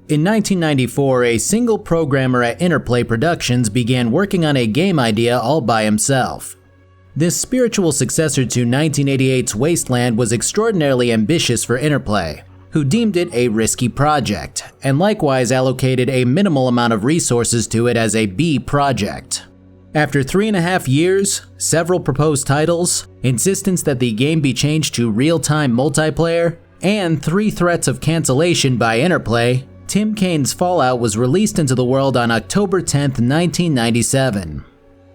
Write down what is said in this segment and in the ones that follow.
In 1994, a single programmer at Interplay Productions began working on a game idea all by himself. This spiritual successor to 1988's Wasteland was extraordinarily ambitious for Interplay, who deemed it a risky project, and likewise allocated a minimal amount of resources to it as a B project. After 3.5 years, several proposed titles, insistence that the game be changed to real-time multiplayer, and 3 threats of cancellation by Interplay, Tim Kane's Fallout was released into the world on October 10, 1997.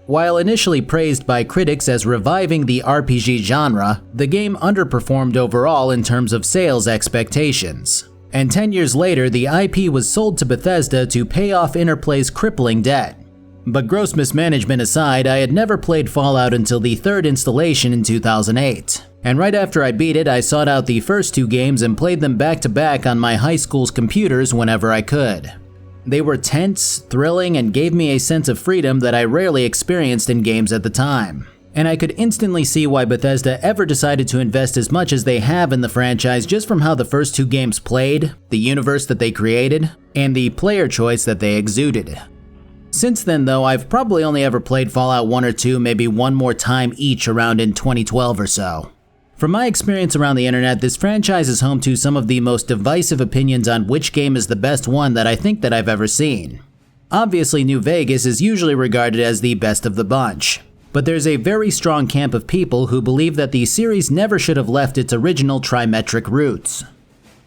While initially praised by critics as reviving the RPG genre, the game underperformed overall in terms of sales expectations. And 10 years later, the IP was sold to Bethesda to pay off Interplay's crippling debt. But gross mismanagement aside, I had never played Fallout until the 3rd installation in 2008. And right after I beat it, I sought out the first 2 games and played them back to back on my high school's computers whenever I could. They were tense, thrilling, and gave me a sense of freedom that I rarely experienced in games at the time. And I could instantly see why Bethesda ever decided to invest as much as they have in the franchise just from how the first 2 games played, the universe that they created, and the player choice that they exuded. Since then though, I've probably only ever played Fallout 1 or 2, maybe one more time each around in 2012 or so. From my experience around the internet, this franchise is home to some of the most divisive opinions on which game is the best one that I think that I've ever seen. Obviously, New Vegas is usually regarded as the best of the bunch, but there's a very strong camp of people who believe that the series never should have left its original trimetric roots.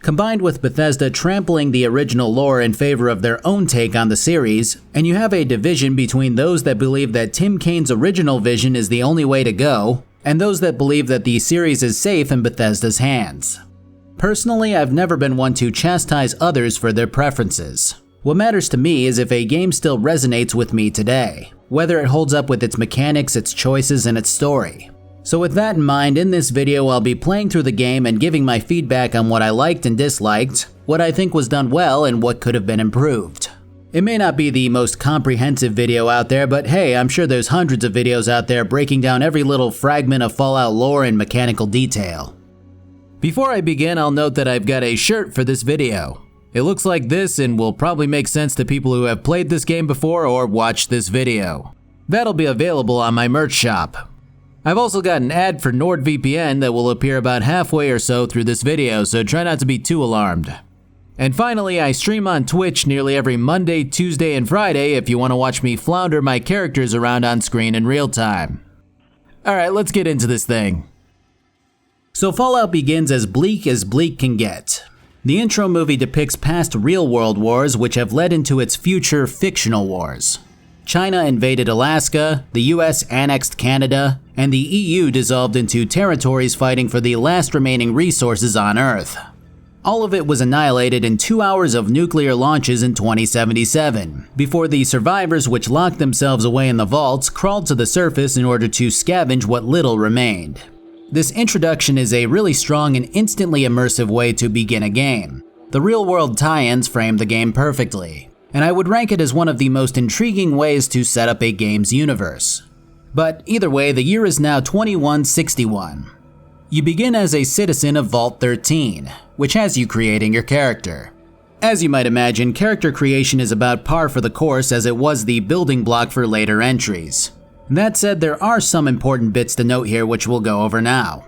Combined with Bethesda trampling the original lore in favor of their own take on the series, and you have a division between those that believe that Tim Kane's original vision is the only way to go, and those that believe that the series is safe in Bethesda's hands. Personally, I've never been one to chastise others for their preferences. What matters to me is if a game still resonates with me today, whether it holds up with its mechanics, its choices, and its story. So with that in mind, in this video I'll be playing through the game and giving my feedback on what I liked and disliked, what I think was done well, and what could have been improved. It may not be the most comprehensive video out there, but hey, I'm sure there's hundreds of videos out there breaking down every little fragment of Fallout lore in mechanical detail. Before I begin, I'll note that I've got a shirt for this video. It looks like this and will probably make sense to people who have played this game before or watched this video. That'll be available on my merch shop. I've also got an ad for NordVPN that will appear about halfway or so through this video, so try not to be too alarmed. And finally, I stream on Twitch nearly every Monday, Tuesday, and Friday if you want to watch me flounder my characters around on screen in real time. Alright, let's get into this thing. So Fallout begins as bleak can get. The intro movie depicts past real-world wars which have led into its future fictional wars. China invaded Alaska, the US annexed Canada, and the EU dissolved into territories fighting for the last remaining resources on Earth. All of it was annihilated in 2 hours of nuclear launches in 2077, before the survivors, which locked themselves away in the vaults, crawled to the surface in order to scavenge what little remained. This introduction is a really strong and instantly immersive way to begin a game. The real-world tie-ins frame the game perfectly, and I would rank it as one of the most intriguing ways to set up a game's universe. But either way, the year is now 2161. You begin as a citizen of Vault 13, which has you creating your character. As you might imagine, character creation is about par for the course as it was the building block for later entries. That said, there are some important bits to note here which we'll go over now.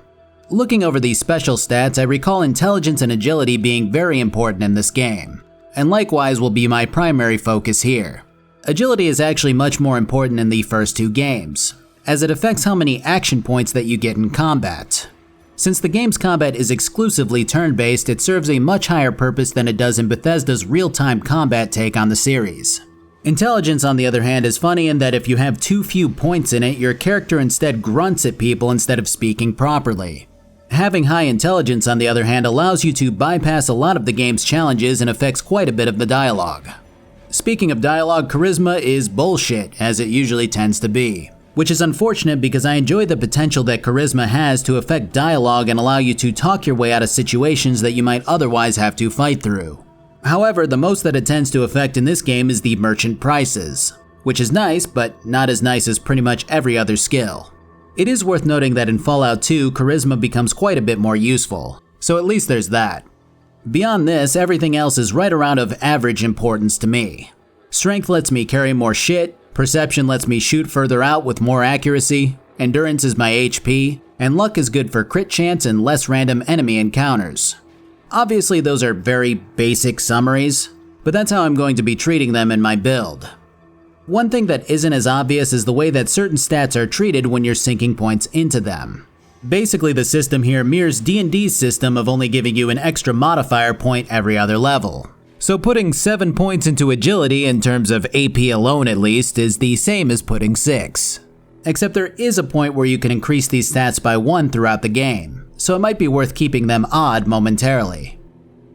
Looking over these special stats, I recall intelligence and agility being very important in this game, and likewise will be my primary focus here. Agility is actually much more important in the first 2 games, as it affects how many action points that you get in combat. Since the game's combat is exclusively turn-based, it serves a much higher purpose than it does in Bethesda's real-time combat take on the series. Intelligence, on the other hand, is funny in that if you have too few points in it, your character instead grunts at people instead of speaking properly. Having high intelligence, on the other hand, allows you to bypass a lot of the game's challenges and affects quite a bit of the dialogue. Speaking of dialogue, charisma is bullshit, as it usually tends to be. Which is unfortunate because I enjoy the potential that charisma has to affect dialogue and allow you to talk your way out of situations that you might otherwise have to fight through. However, the most that it tends to affect in this game is the merchant prices, which is nice, but not as nice as pretty much every other skill. It is worth noting that in Fallout 2, charisma becomes quite a bit more useful, so at least there's that. Beyond this, everything else is right around of average importance to me. Strength lets me carry more shit, perception lets me shoot further out with more accuracy, endurance is my HP, and luck is good for crit chance and less random enemy encounters. Obviously those are very basic summaries, but that's how I'm going to be treating them in my build. One thing that isn't as obvious is the way that certain stats are treated when you're sinking points into them. Basically the system here mirrors D&D's system of only giving you an extra modifier point every other level. So putting 7 points into agility in terms of AP alone at least is the same as putting 6. Except there is a point where you can increase these stats by 1 throughout the game, so it might be worth keeping them odd momentarily.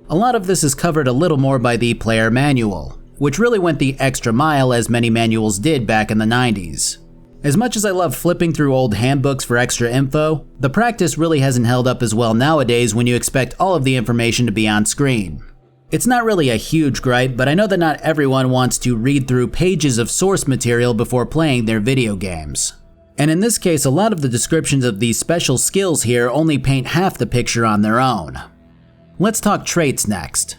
A lot of this is covered a little more by the player manual, which really went the extra mile as many manuals did back in the 90s. As much as I love flipping through old handbooks for extra info, the practice really hasn't held up as well nowadays when you expect all of the information to be on screen. It's not really a huge gripe, but I know that not everyone wants to read through pages of source material before playing their video games. And in this case, a lot of the descriptions of these special skills here only paint half the picture on their own. Let's talk traits next.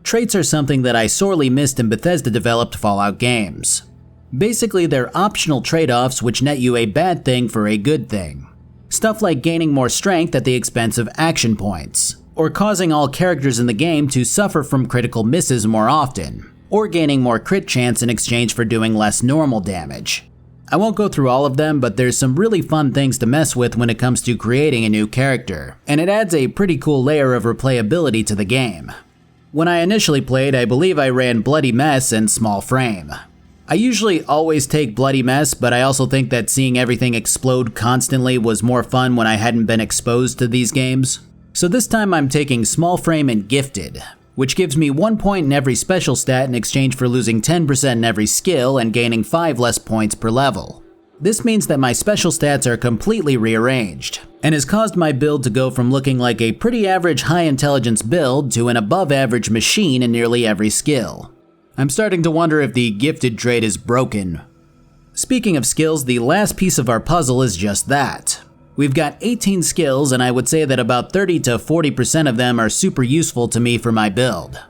Traits are something that I sorely missed in Bethesda-developed Fallout games. Basically, they're optional trade-offs which net you a bad thing for a good thing. Stuff like gaining more strength at the expense of action points, or causing all characters in the game to suffer from critical misses more often, or gaining more crit chance in exchange for doing less normal damage. I won't go through all of them, but there's some really fun things to mess with when it comes to creating a new character, and it adds a pretty cool layer of replayability to the game. When I initially played, I believe I ran Bloody Mess and Small Frame. I usually always take Bloody Mess, but I also think that seeing everything explode constantly was more fun when I hadn't been exposed to these games. So this time I'm taking Small Frame and Gifted, which gives me 1 point in every special stat in exchange for losing 10% in every skill and gaining 5 less points per level. This means that my special stats are completely rearranged, and has caused my build to go from looking like a pretty average high intelligence build to an above average machine in nearly every skill. I'm starting to wonder if the Gifted trait is broken. Speaking of skills, the last piece of our puzzle is just that. We've got 18 skills, and I would say that about 30 to 40% of them are super useful to me for my build.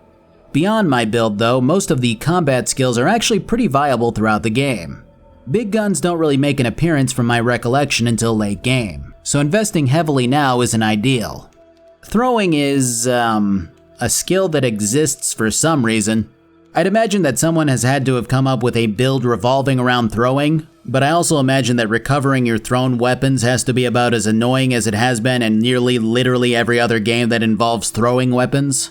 Beyond my build though, most of the combat skills are actually pretty viable throughout the game. Big guns don't really make an appearance from my recollection until late game, so investing heavily now isn't ideal. Throwing is, a skill that exists for some reason. I'd imagine that someone has had to have come up with a build revolving around throwing, but I also imagine that recovering your thrown weapons has to be about as annoying as it has been in nearly literally every other game that involves throwing weapons.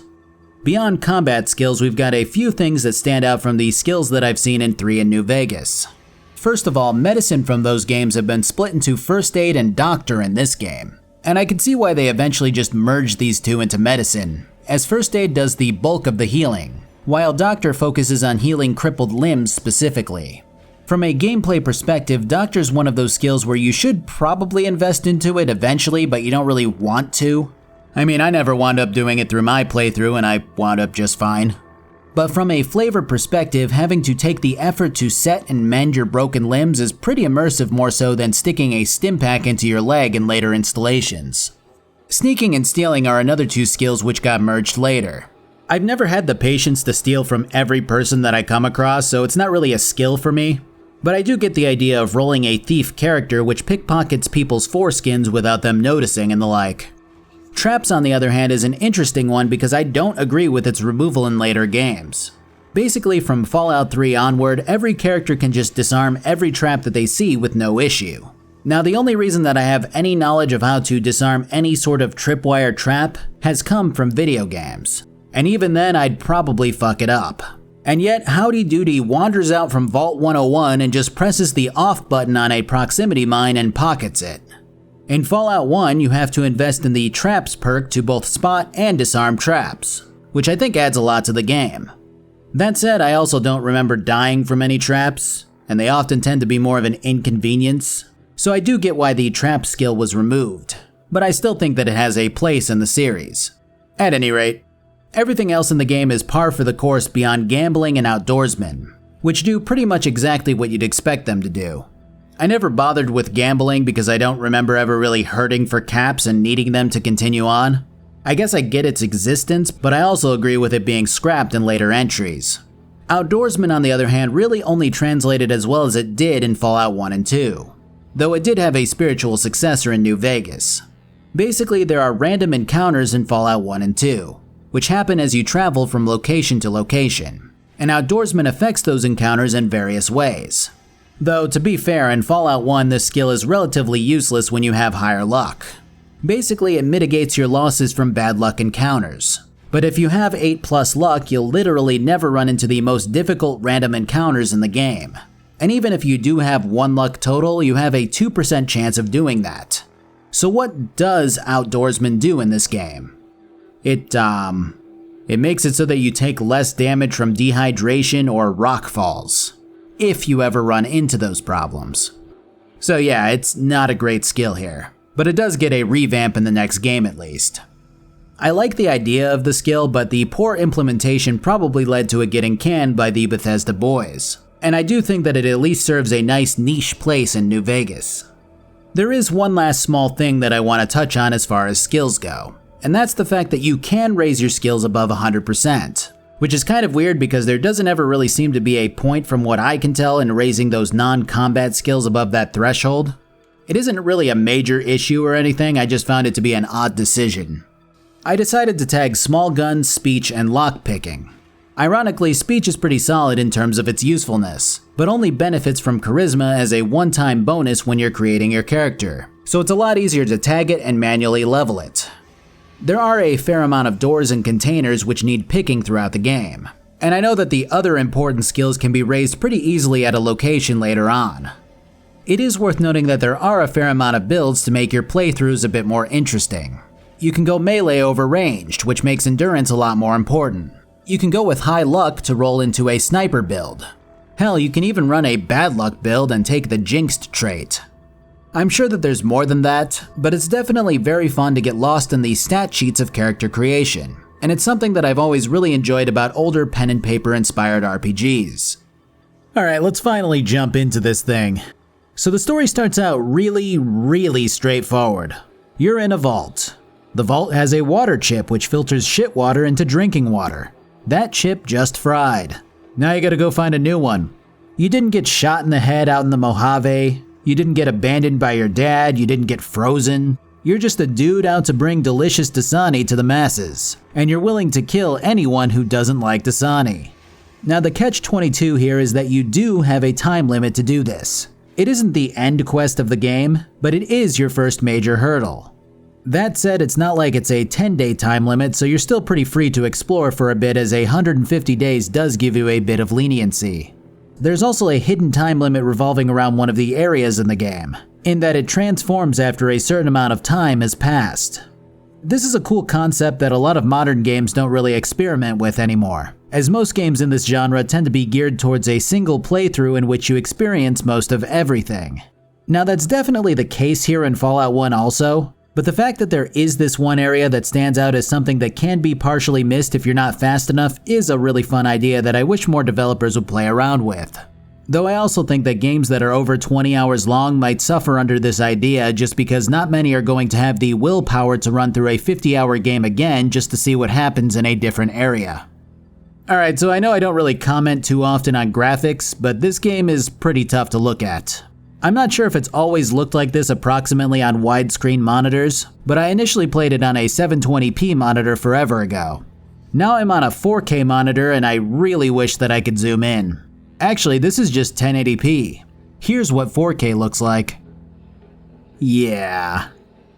Beyond combat skills, we've got a few things that stand out from the skills that I've seen in 3 and New Vegas. First of all, medicine from those games have been split into First Aid and Doctor in this game, and I can see why they eventually just merged these two into medicine, as First Aid does the bulk of the healing, while Doctor focuses on healing crippled limbs specifically. From a gameplay perspective, Doctor's one of those skills where you should probably invest into it eventually, but you don't really want to. I mean, I never wound up doing it through my playthrough and I wound up just fine. But from a flavor perspective, having to take the effort to set and mend your broken limbs is pretty immersive, more so than sticking a stim pack into your leg in later installations. Sneaking and stealing are another 2 skills which got merged later. I've never had the patience to steal from every person that I come across, so it's not really a skill for me. But I do get the idea of rolling a thief character which pickpockets people's foreskins without them noticing and the like. Traps, on the other hand, is an interesting one because I don't agree with its removal in later games. Basically, from Fallout 3 onward, every character can just disarm every trap that they see with no issue. Now, the only reason that I have any knowledge of how to disarm any sort of tripwire trap has come from video games. And even then, I'd probably fuck it up. And yet, Howdy Doody wanders out from Vault 101 and just presses the off button on a proximity mine and pockets it. In Fallout 1, you have to invest in the Traps perk to both spot and disarm traps, which I think adds a lot to the game. That said, I also don't remember dying from any traps, and they often tend to be more of an inconvenience, so I do get why the trap skill was removed, but I still think that it has a place in the series. At any rate, everything else in the game is par for the course beyond gambling and outdoorsmen, which do pretty much exactly what you'd expect them to do. I never bothered with gambling because I don't remember ever really hurting for caps and needing them to continue on. I guess I get its existence, but I also agree with it being scrapped in later entries. Outdoorsman, on the other hand, really only translated as well as it did in Fallout 1 and 2, though it did have a spiritual successor in New Vegas. Basically, there are random encounters in Fallout 1 and 2, which happen as you travel from location to location, and Outdoorsman affects those encounters in various ways. Though, to be fair, in Fallout 1 this skill is relatively useless when you have higher luck. Basically, it mitigates your losses from bad luck encounters. But if you have 8+ luck, you'll literally never run into the most difficult random encounters in the game. And even if you do have 1 luck total, you have a 2% chance of doing that. So what does Outdoorsman do in this game? It makes it so that you take less damage from dehydration or rock falls, if you ever run into those problems. So yeah, it's not a great skill here, but it does get a revamp in the next game at least. I like the idea of the skill, but the poor implementation probably led to it getting canned by the Bethesda boys, and I do think that it at least serves a nice niche place in New Vegas. There is one last small thing that I want to touch on as far as skills go, and that's the fact that you can raise your skills above 100%, which is kind of weird because there doesn't ever really seem to be a point from what I can tell in raising those non-combat skills above that threshold. It isn't really a major issue or anything, I just found it to be an odd decision. I decided to tag small guns, speech, and lockpicking. Ironically, speech is pretty solid in terms of its usefulness, but only benefits from charisma as a one-time bonus when you're creating your character, so it's a lot easier to tag it and manually level it. There are a fair amount of doors and containers which need picking throughout the game, and I know that the other important skills can be raised pretty easily at a location later on. It is worth noting that there are a fair amount of builds to make your playthroughs a bit more interesting. You can go melee over ranged, which makes endurance a lot more important. You can go with high luck to roll into a sniper build. Hell, you can even run a bad luck build and take the jinxed trait. I'm sure that there's more than that, but it's definitely very fun to get lost in the stat sheets of character creation, and it's something that I've always really enjoyed about older pen and paper inspired RPGs. Alright, let's finally jump into this thing. So the story starts out really straightforward. You're in a vault. The vault has a water chip which filters shit water into drinking water. That chip just fried. Now you gotta go find a new one. You didn't get shot in the head out in the Mojave. You didn't get abandoned by your dad. You didn't get frozen. You're just a dude out to bring delicious Dasani to the masses. And you're willing to kill anyone who doesn't like Dasani. Now the catch-22 here is that you do have a time limit to do this. It isn't the end quest of the game, but it is your first major hurdle. That said, it's not like it's a 10-day time limit, so you're still pretty free to explore for a bit, as 150 days does give you a bit of leniency. There's also a hidden time limit revolving around one of the areas in the game, in that it transforms after a certain amount of time has passed. This is a cool concept that a lot of modern games don't really experiment with anymore, as most games in this genre tend to be geared towards a single playthrough in which you experience most of everything. Now that's definitely the case here in Fallout 1 also, but the fact that there is this one area that stands out as something that can be partially missed if you're not fast enough is a really fun idea that I wish more developers would play around with. Though I also think that games that are over 20 hours long might suffer under this idea just because not many are going to have the willpower to run through a 50-hour game again just to see what happens in a different area. Alright, so I know I don't really comment too often on graphics, but this game is pretty tough to look at. I'm not sure if it's always looked like this approximately on widescreen monitors, but I initially played it on a 720p monitor forever ago. Now I'm on a 4K monitor and I really wish that I could zoom in. Actually, this is just 1080p. Here's what 4K looks like. Yeah.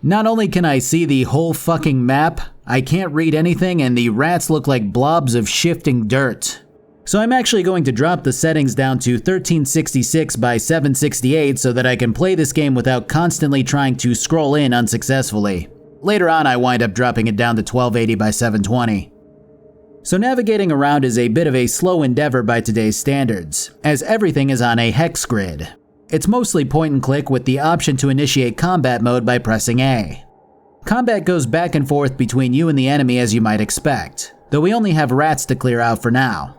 Not only can I see the whole fucking map, I can't read anything and the rats look like blobs of shifting dirt. So I'm actually going to drop the settings down to 1366 by 768 so that I can play this game without constantly trying to scroll in unsuccessfully. Later on I wind up dropping it down to 1280 by 720. So navigating around is a bit of a slow endeavor by today's standards, as everything is on a hex grid. It's mostly point and click with the option to initiate combat mode by pressing A. Combat goes back and forth between you and the enemy as you might expect, though we only have rats to clear out for now.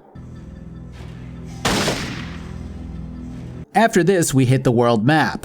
After this, we hit the world map.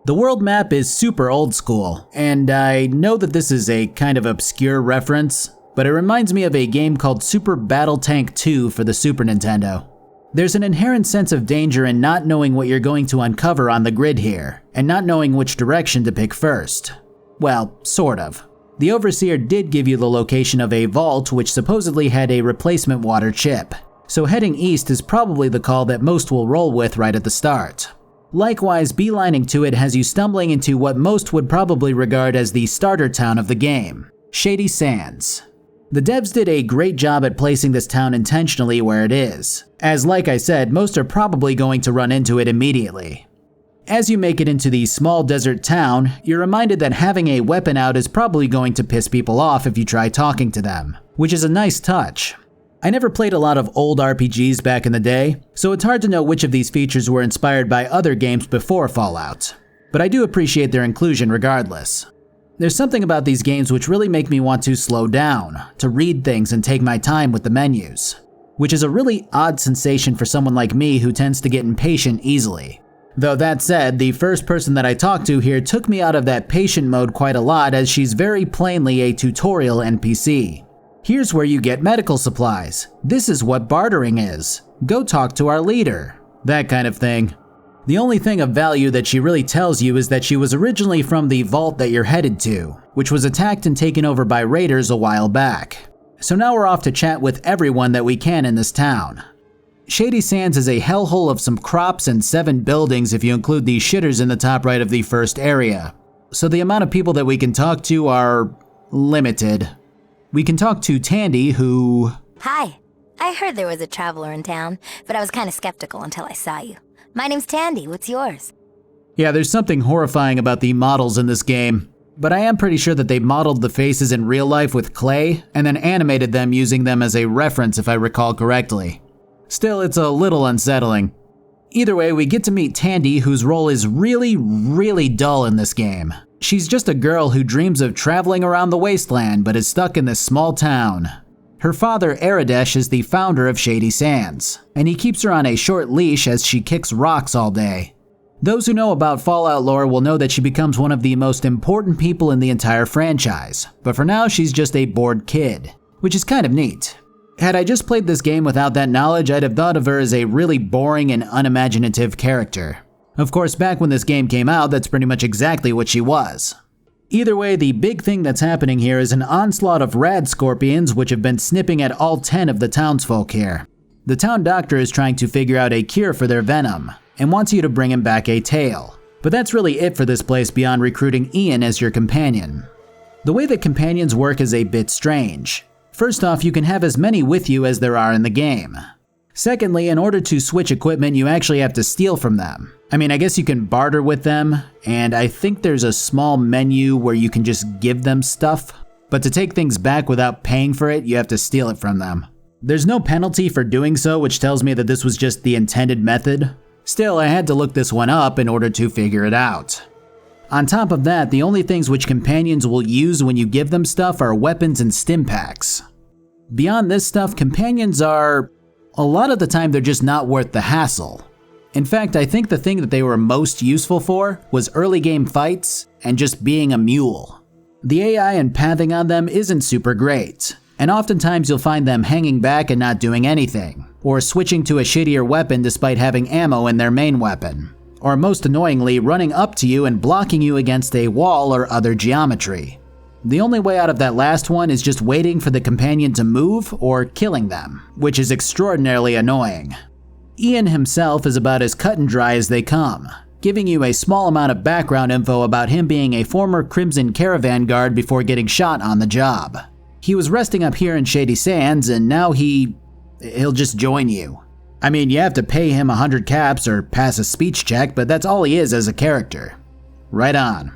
The world map is super old school, and I know that this is a kind of obscure reference, but it reminds me of a game called Super Battle Tank 2 for the Super Nintendo. There's an inherent sense of danger in not knowing what you're going to uncover on the grid here, and not knowing which direction to pick first. Well, sort of. The Overseer did give you the location of a vault which supposedly had a replacement water chip, so heading east is probably the call that most will roll with right at the start. Likewise, beelining to it has you stumbling into what most would probably regard as the starter town of the game, Shady Sands. The devs did a great job at placing this town intentionally where it is, as like I said, most are probably going to run into it immediately. As you make it into the small desert town, you're reminded that having a weapon out is probably going to piss people off if you try talking to them, which is a nice touch. I never played a lot of old RPGs back in the day, so it's hard to know which of these features were inspired by other games before Fallout, but I do appreciate their inclusion regardless. There's something about these games which really make me want to slow down, to read things and take my time with the menus, which is a really odd sensation for someone like me who tends to get impatient easily. Though that said, the first person that I talked to here took me out of that patient mode quite a lot, as she's very plainly a tutorial NPC. Here's where you get medical supplies. This is what bartering is. Go talk to our leader. That kind of thing. The only thing of value that she really tells you is that she was originally from the vault that you're headed to, which was attacked and taken over by raiders a while back. So now we're off to chat with everyone that we can in this town. Shady Sands is a hellhole of some crops and 7 buildings if you include the shitters in the top right of the first area. So the amount of people that we can talk to are limited. We can talk to Tandy, who... Hi. I heard there was a traveler in town, but I was kind of skeptical until I saw you. My name's Tandy. What's yours? Yeah, there's something horrifying about the models in this game, but I am pretty sure that they modeled the faces in real life with clay and then animated them using them as a reference if I recall correctly. Still, it's a little unsettling. Either way, we get to meet Tandy, whose role is really dull in this game. She's just a girl who dreams of traveling around the wasteland but is stuck in this small town. Her father, Aradesh, is the founder of Shady Sands, and he keeps her on a short leash as she kicks rocks all day. Those who know about Fallout lore will know that she becomes one of the most important people in the entire franchise, but for now she's just a bored kid, which is kind of neat. Had I just played this game without that knowledge, I'd have thought of her as a really boring and unimaginative character. Of course, back when this game came out, that's pretty much exactly what she was. Either way, the big thing that's happening here is an onslaught of rad scorpions which have been snipping at all 10 of the townsfolk here. The town doctor is trying to figure out a cure for their venom, and wants you to bring him back a tail. But that's really it for this place beyond recruiting Ian as your companion. The way that companions work is a bit strange. First off, you can have as many with you as there are in the game. Secondly, in order to switch equipment, you actually have to steal from them. I mean, I guess you can barter with them, and I think there's a small menu where you can just give them stuff. But to take things back without paying for it, you have to steal it from them. There's no penalty for doing so, which tells me that this was just the intended method. Still, I had to look this one up in order to figure it out. On top of that, the only things which companions will use when you give them stuff are weapons and stim packs. Beyond this stuff, companions are... a lot of the time they're just not worth the hassle. In fact, I think the thing that they were most useful for was early game fights and just being a mule. The AI and pathing on them isn't super great, and oftentimes you'll find them hanging back and not doing anything, or switching to a shittier weapon despite having ammo in their main weapon, or most annoyingly running up to you and blocking you against a wall or other geometry. The only way out of that last one is just waiting for the companion to move or killing them, which is extraordinarily annoying. Ian himself is about as cut and dry as they come, giving you a small amount of background info about him being a former Crimson Caravan guard before getting shot on the job. He was resting up here in Shady Sands and now he'll just join you. I mean, you have to pay him 100 caps or pass a speech check, but that's all he is as a character. Right on.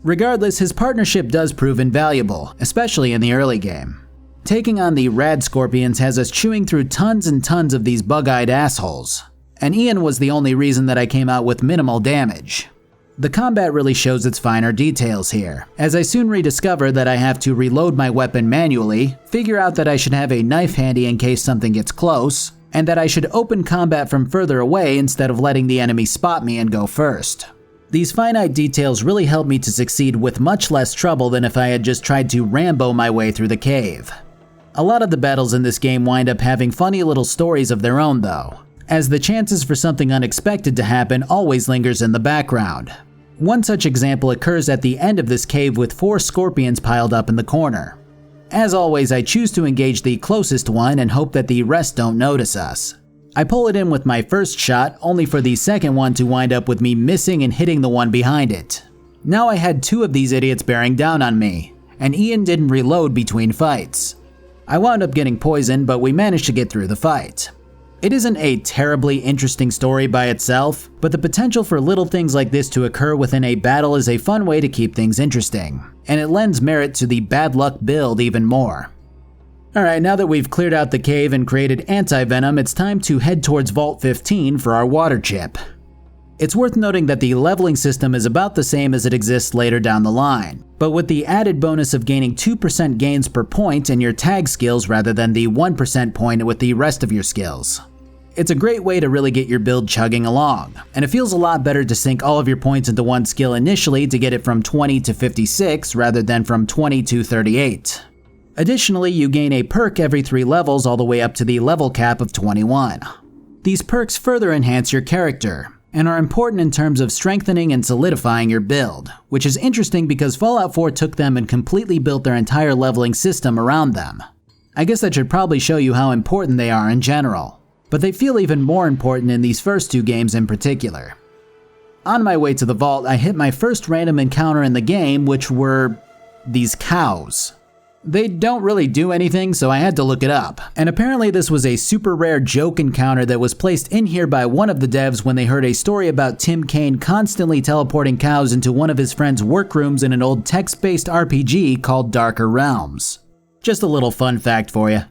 Regardless, his partnership does prove invaluable, especially in the early game. Taking on the rad scorpions has us chewing through tons and tons of these bug-eyed assholes, and Ian was the only reason that I came out with minimal damage. The combat really shows its finer details here, as I soon rediscover that I have to reload my weapon manually, figure out that I should have a knife handy in case something gets close, and that I should open combat from further away instead of letting the enemy spot me and go first. These finite details really helped me to succeed with much less trouble than if I had just tried to Rambo my way through the cave. A lot of the battles in this game wind up having funny little stories of their own though, as the chances for something unexpected to happen always lingers in the background. One such example occurs at the end of this cave with 4 scorpions piled up in the corner. As always, I choose to engage the closest one and hope that the rest don't notice us. I pull it in with my first shot, only for the second one to wind up with me missing and hitting the one behind it. Now I had 2 of these idiots bearing down on me, and Ian didn't reload between fights. I wound up getting poisoned, but we managed to get through the fight. It isn't a terribly interesting story by itself, but the potential for little things like this to occur within a battle is a fun way to keep things interesting, and it lends merit to the bad luck build even more. Alright, now that we've cleared out the cave and created anti-venom, it's time to head towards Vault 15 for our water chip. It's worth noting that the leveling system is about the same as it exists later down the line, but with the added bonus of gaining 2% gains per point in your tag skills rather than the 1% point with the rest of your skills. It's a great way to really get your build chugging along, and it feels a lot better to sink all of your points into one skill initially to get it from 20 to 56 rather than from 20 to 38. Additionally, you gain a perk every 3 levels all the way up to the level cap of 21. These perks further enhance your character, and are important in terms of strengthening and solidifying your build, which is interesting because Fallout 4 took them and completely built their entire leveling system around them. I guess that should probably show you how important they are in general, but they feel even more important in these first 2 games in particular. On my way to the vault, I hit my first random encounter in the game, which were these cows. They don't really do anything, so I had to look it up. And apparently this was a super rare joke encounter that was placed in here by one of the devs when they heard a story about Tim Kaine constantly teleporting cows into one of his friend's workrooms in an old text-based RPG called Darker Realms. Just a little fun fact for you.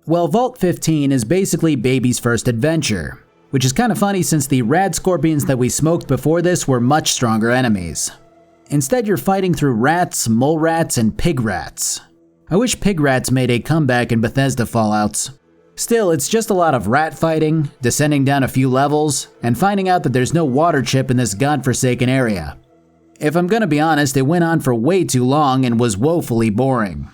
Well, Vault 15 is basically Baby's first adventure, which is kind of funny since the rad scorpions that we smoked before this were much stronger enemies. Instead, you're fighting through rats, mole rats, and pig rats. I wish pig rats made a comeback in Bethesda Fallouts. Still, it's just a lot of rat fighting, descending down a few levels, and finding out that there's no water chip in this godforsaken area. If I'm gonna be honest, it went on for way too long and was woefully boring.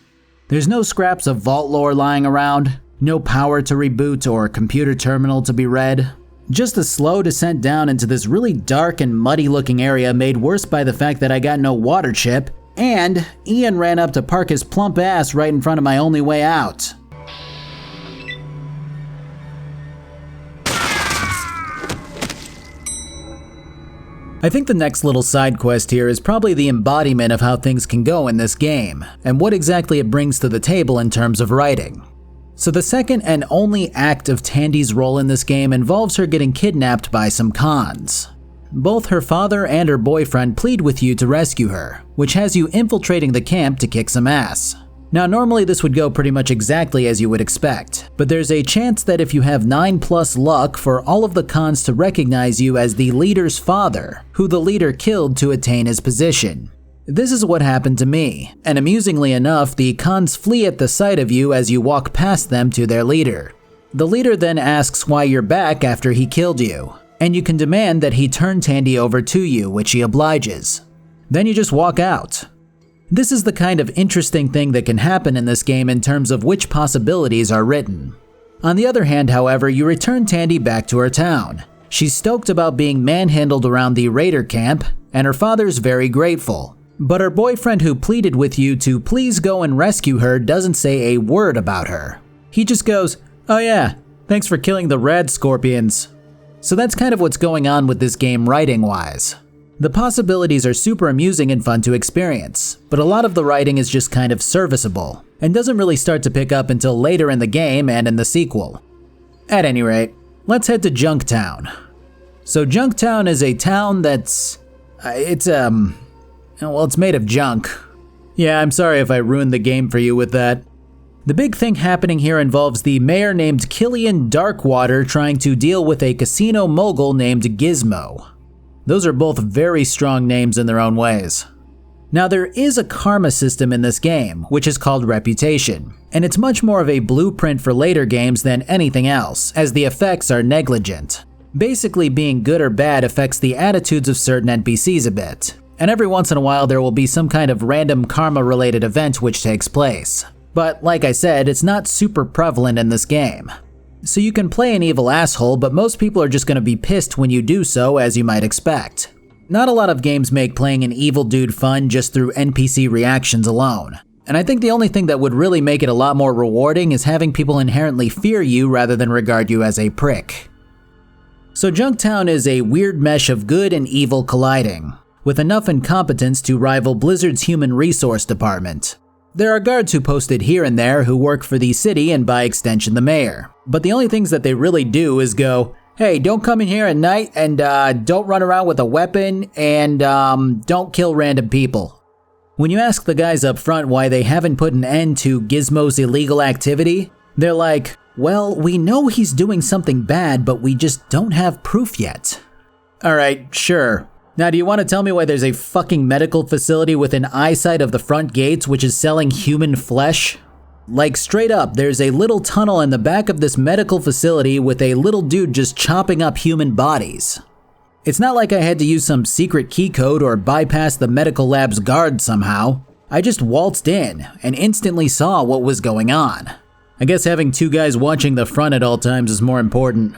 There's no scraps of vault lore lying around, no power to reboot or computer terminal to be read. Just a slow descent down into this really dark and muddy looking area made worse by the fact that I got no water chip, and Ian ran up to park his plump ass right in front of my only way out. I think the next little side quest here is probably the embodiment of how things can go in this game, and what exactly it brings to the table in terms of writing. So the second and only act of Tandy's role in this game involves her getting kidnapped by some cons. Both her father and her boyfriend plead with you to rescue her, which has you infiltrating the camp to kick some ass. Now normally this would go pretty much exactly as you would expect, but there's a chance that if you have 9+ luck for all of the cons to recognize you as the leader's father, who the leader killed to attain his position. This is what happened to me, and amusingly enough, the cons flee at the sight of you as you walk past them to their leader. The leader then asks why you're back after he killed you, and you can demand that he turn Tandy over to you, which he obliges. Then you just walk out. This is the kind of interesting thing that can happen in this game in terms of which possibilities are written. On the other hand, however, you return Tandy back to her town. She's stoked about being manhandled around the raider camp, and her father's very grateful. But her boyfriend who pleaded with you to please go and rescue her doesn't say a word about her. He just goes, "Oh yeah, thanks for killing the rad scorpions." So that's kind of what's going on with this game writing-wise. The possibilities are super amusing and fun to experience, but a lot of the writing is just kind of serviceable, and doesn't really start to pick up until later in the game and in the sequel. At any rate, let's head to Junktown. So Junktown is a town that's... it's made of junk. Yeah, I'm sorry if I ruined the game for you with that. The big thing happening here involves the mayor named Killian Darkwater trying to deal with a casino mogul named Gizmo. Those are both very strong names in their own ways. Now there is a karma system in this game, which is called Reputation, and it's much more of a blueprint for later games than anything else, as the effects are negligent. Basically, being good or bad affects the attitudes of certain NPCs a bit, and every once in a while there will be some kind of random karma-related event which takes place. But like I said, it's not super prevalent in this game. So you can play an evil asshole, but most people are just going to be pissed when you do so, as you might expect. Not a lot of games make playing an evil dude fun just through NPC reactions alone. And I think the only thing that would really make it a lot more rewarding is having people inherently fear you rather than regard you as a prick. So Junktown is a weird mesh of good and evil colliding, with enough incompetence to rival Blizzard's human resource department. There are guards who posted here and there who work for the city and by extension the mayor. But the only things that they really do is go, hey, don't come in here at night and don't run around with a weapon and don't kill random people. When you ask the guys up front why they haven't put an end to Gizmo's illegal activity, they're like, well, we know he's doing something bad, but we just don't have proof yet. Alright, sure. Now, do you want to tell me why there's a fucking medical facility within eyesight of the front gates which is selling human flesh? Like, straight up, there's a little tunnel in the back of this medical facility with a little dude just chopping up human bodies. It's not like I had to use some secret key code or bypass the medical lab's guard somehow. I just waltzed in and instantly saw what was going on. I guess having two guys watching the front at all times is more important.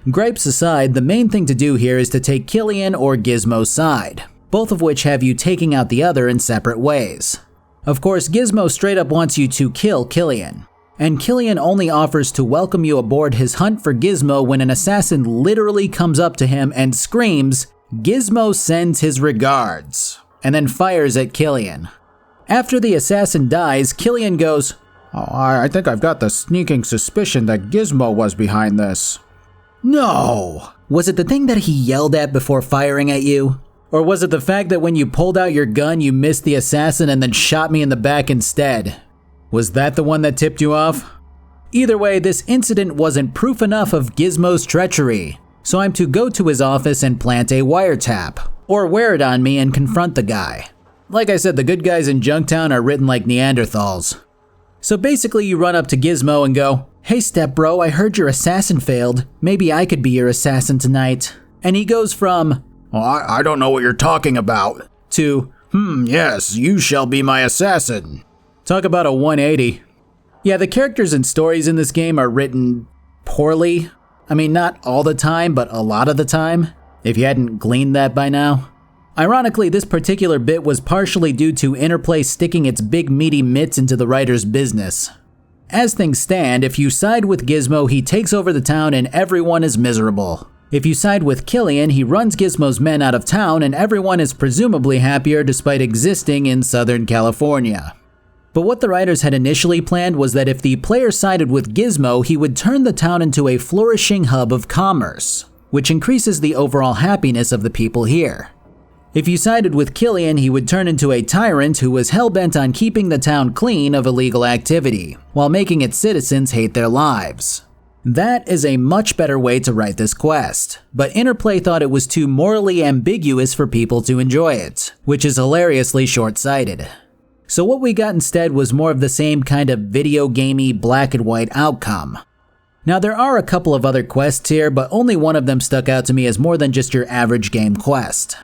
Gripes aside, the main thing to do here is to take Killian or Gizmo's side, both of which have you taking out the other in separate ways. Of course, Gizmo straight up wants you to kill Killian, and Killian only offers to welcome you aboard his hunt for Gizmo when an assassin literally comes up to him and screams, "Gizmo sends his regards," and then fires at Killian. After the assassin dies, Killian goes, "Oh, I think I've got the sneaking suspicion that Gizmo was behind this." No! Was it the thing that he yelled at before firing at you? Or was it the fact that when you pulled out your gun, you missed the assassin and then shot me in the back instead? Was that the one that tipped you off? Either way, this incident wasn't proof enough of Gizmo's treachery, so I'm to go to his office and plant a wiretap, or wear it on me and confront the guy. Like I said, the good guys in Junktown are written like Neanderthals. So basically you run up to Gizmo and go, "Hey step bro, I heard your assassin failed. Maybe I could be your assassin tonight." And he goes from, "Oh, I don't know what you're talking about," to, "Yes, you shall be my assassin." Talk about a 180. Yeah, the characters and stories in this game are written poorly. I mean, not all the time, but a lot of the time, if you hadn't gleaned that by now. Ironically, this particular bit was partially due to Interplay sticking its big meaty mitts into the writer's business. As things stand, if you side with Gizmo, he takes over the town and everyone is miserable. If you side with Killian, he runs Gizmo's men out of town and everyone is presumably happier despite existing in Southern California. But what the writers had initially planned was that if the player sided with Gizmo, he would turn the town into a flourishing hub of commerce, which increases the overall happiness of the people here. If you sided with Killian, he would turn into a tyrant who was hell-bent on keeping the town clean of illegal activity, while making its citizens hate their lives. That is a much better way to write this quest, but Interplay thought it was too morally ambiguous for people to enjoy it, which is hilariously short-sighted. So what we got instead was more of the same kind of video gamey black and white outcome. Now there are a couple of other quests here, but only one of them stuck out to me as more than just your average game quest.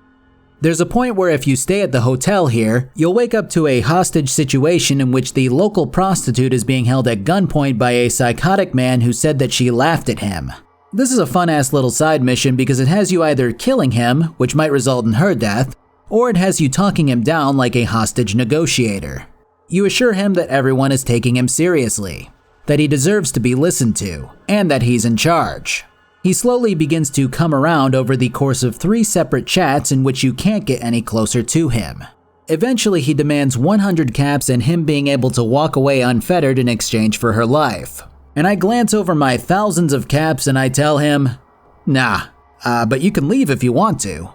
There's a point where if you stay at the hotel here, you'll wake up to a hostage situation in which the local prostitute is being held at gunpoint by a psychotic man who said that she laughed at him. This is a fun-ass little side mission because it has you either killing him, which might result in her death, or it has you talking him down like a hostage negotiator. You assure him that everyone is taking him seriously, that he deserves to be listened to, and that he's in charge. He slowly begins to come around over the course of 3 separate chats in which you can't get any closer to him. Eventually he demands 100 caps and him being able to walk away unfettered in exchange for her life. And I glance over my thousands of caps and I tell him, "Nah, but you can leave if you want to."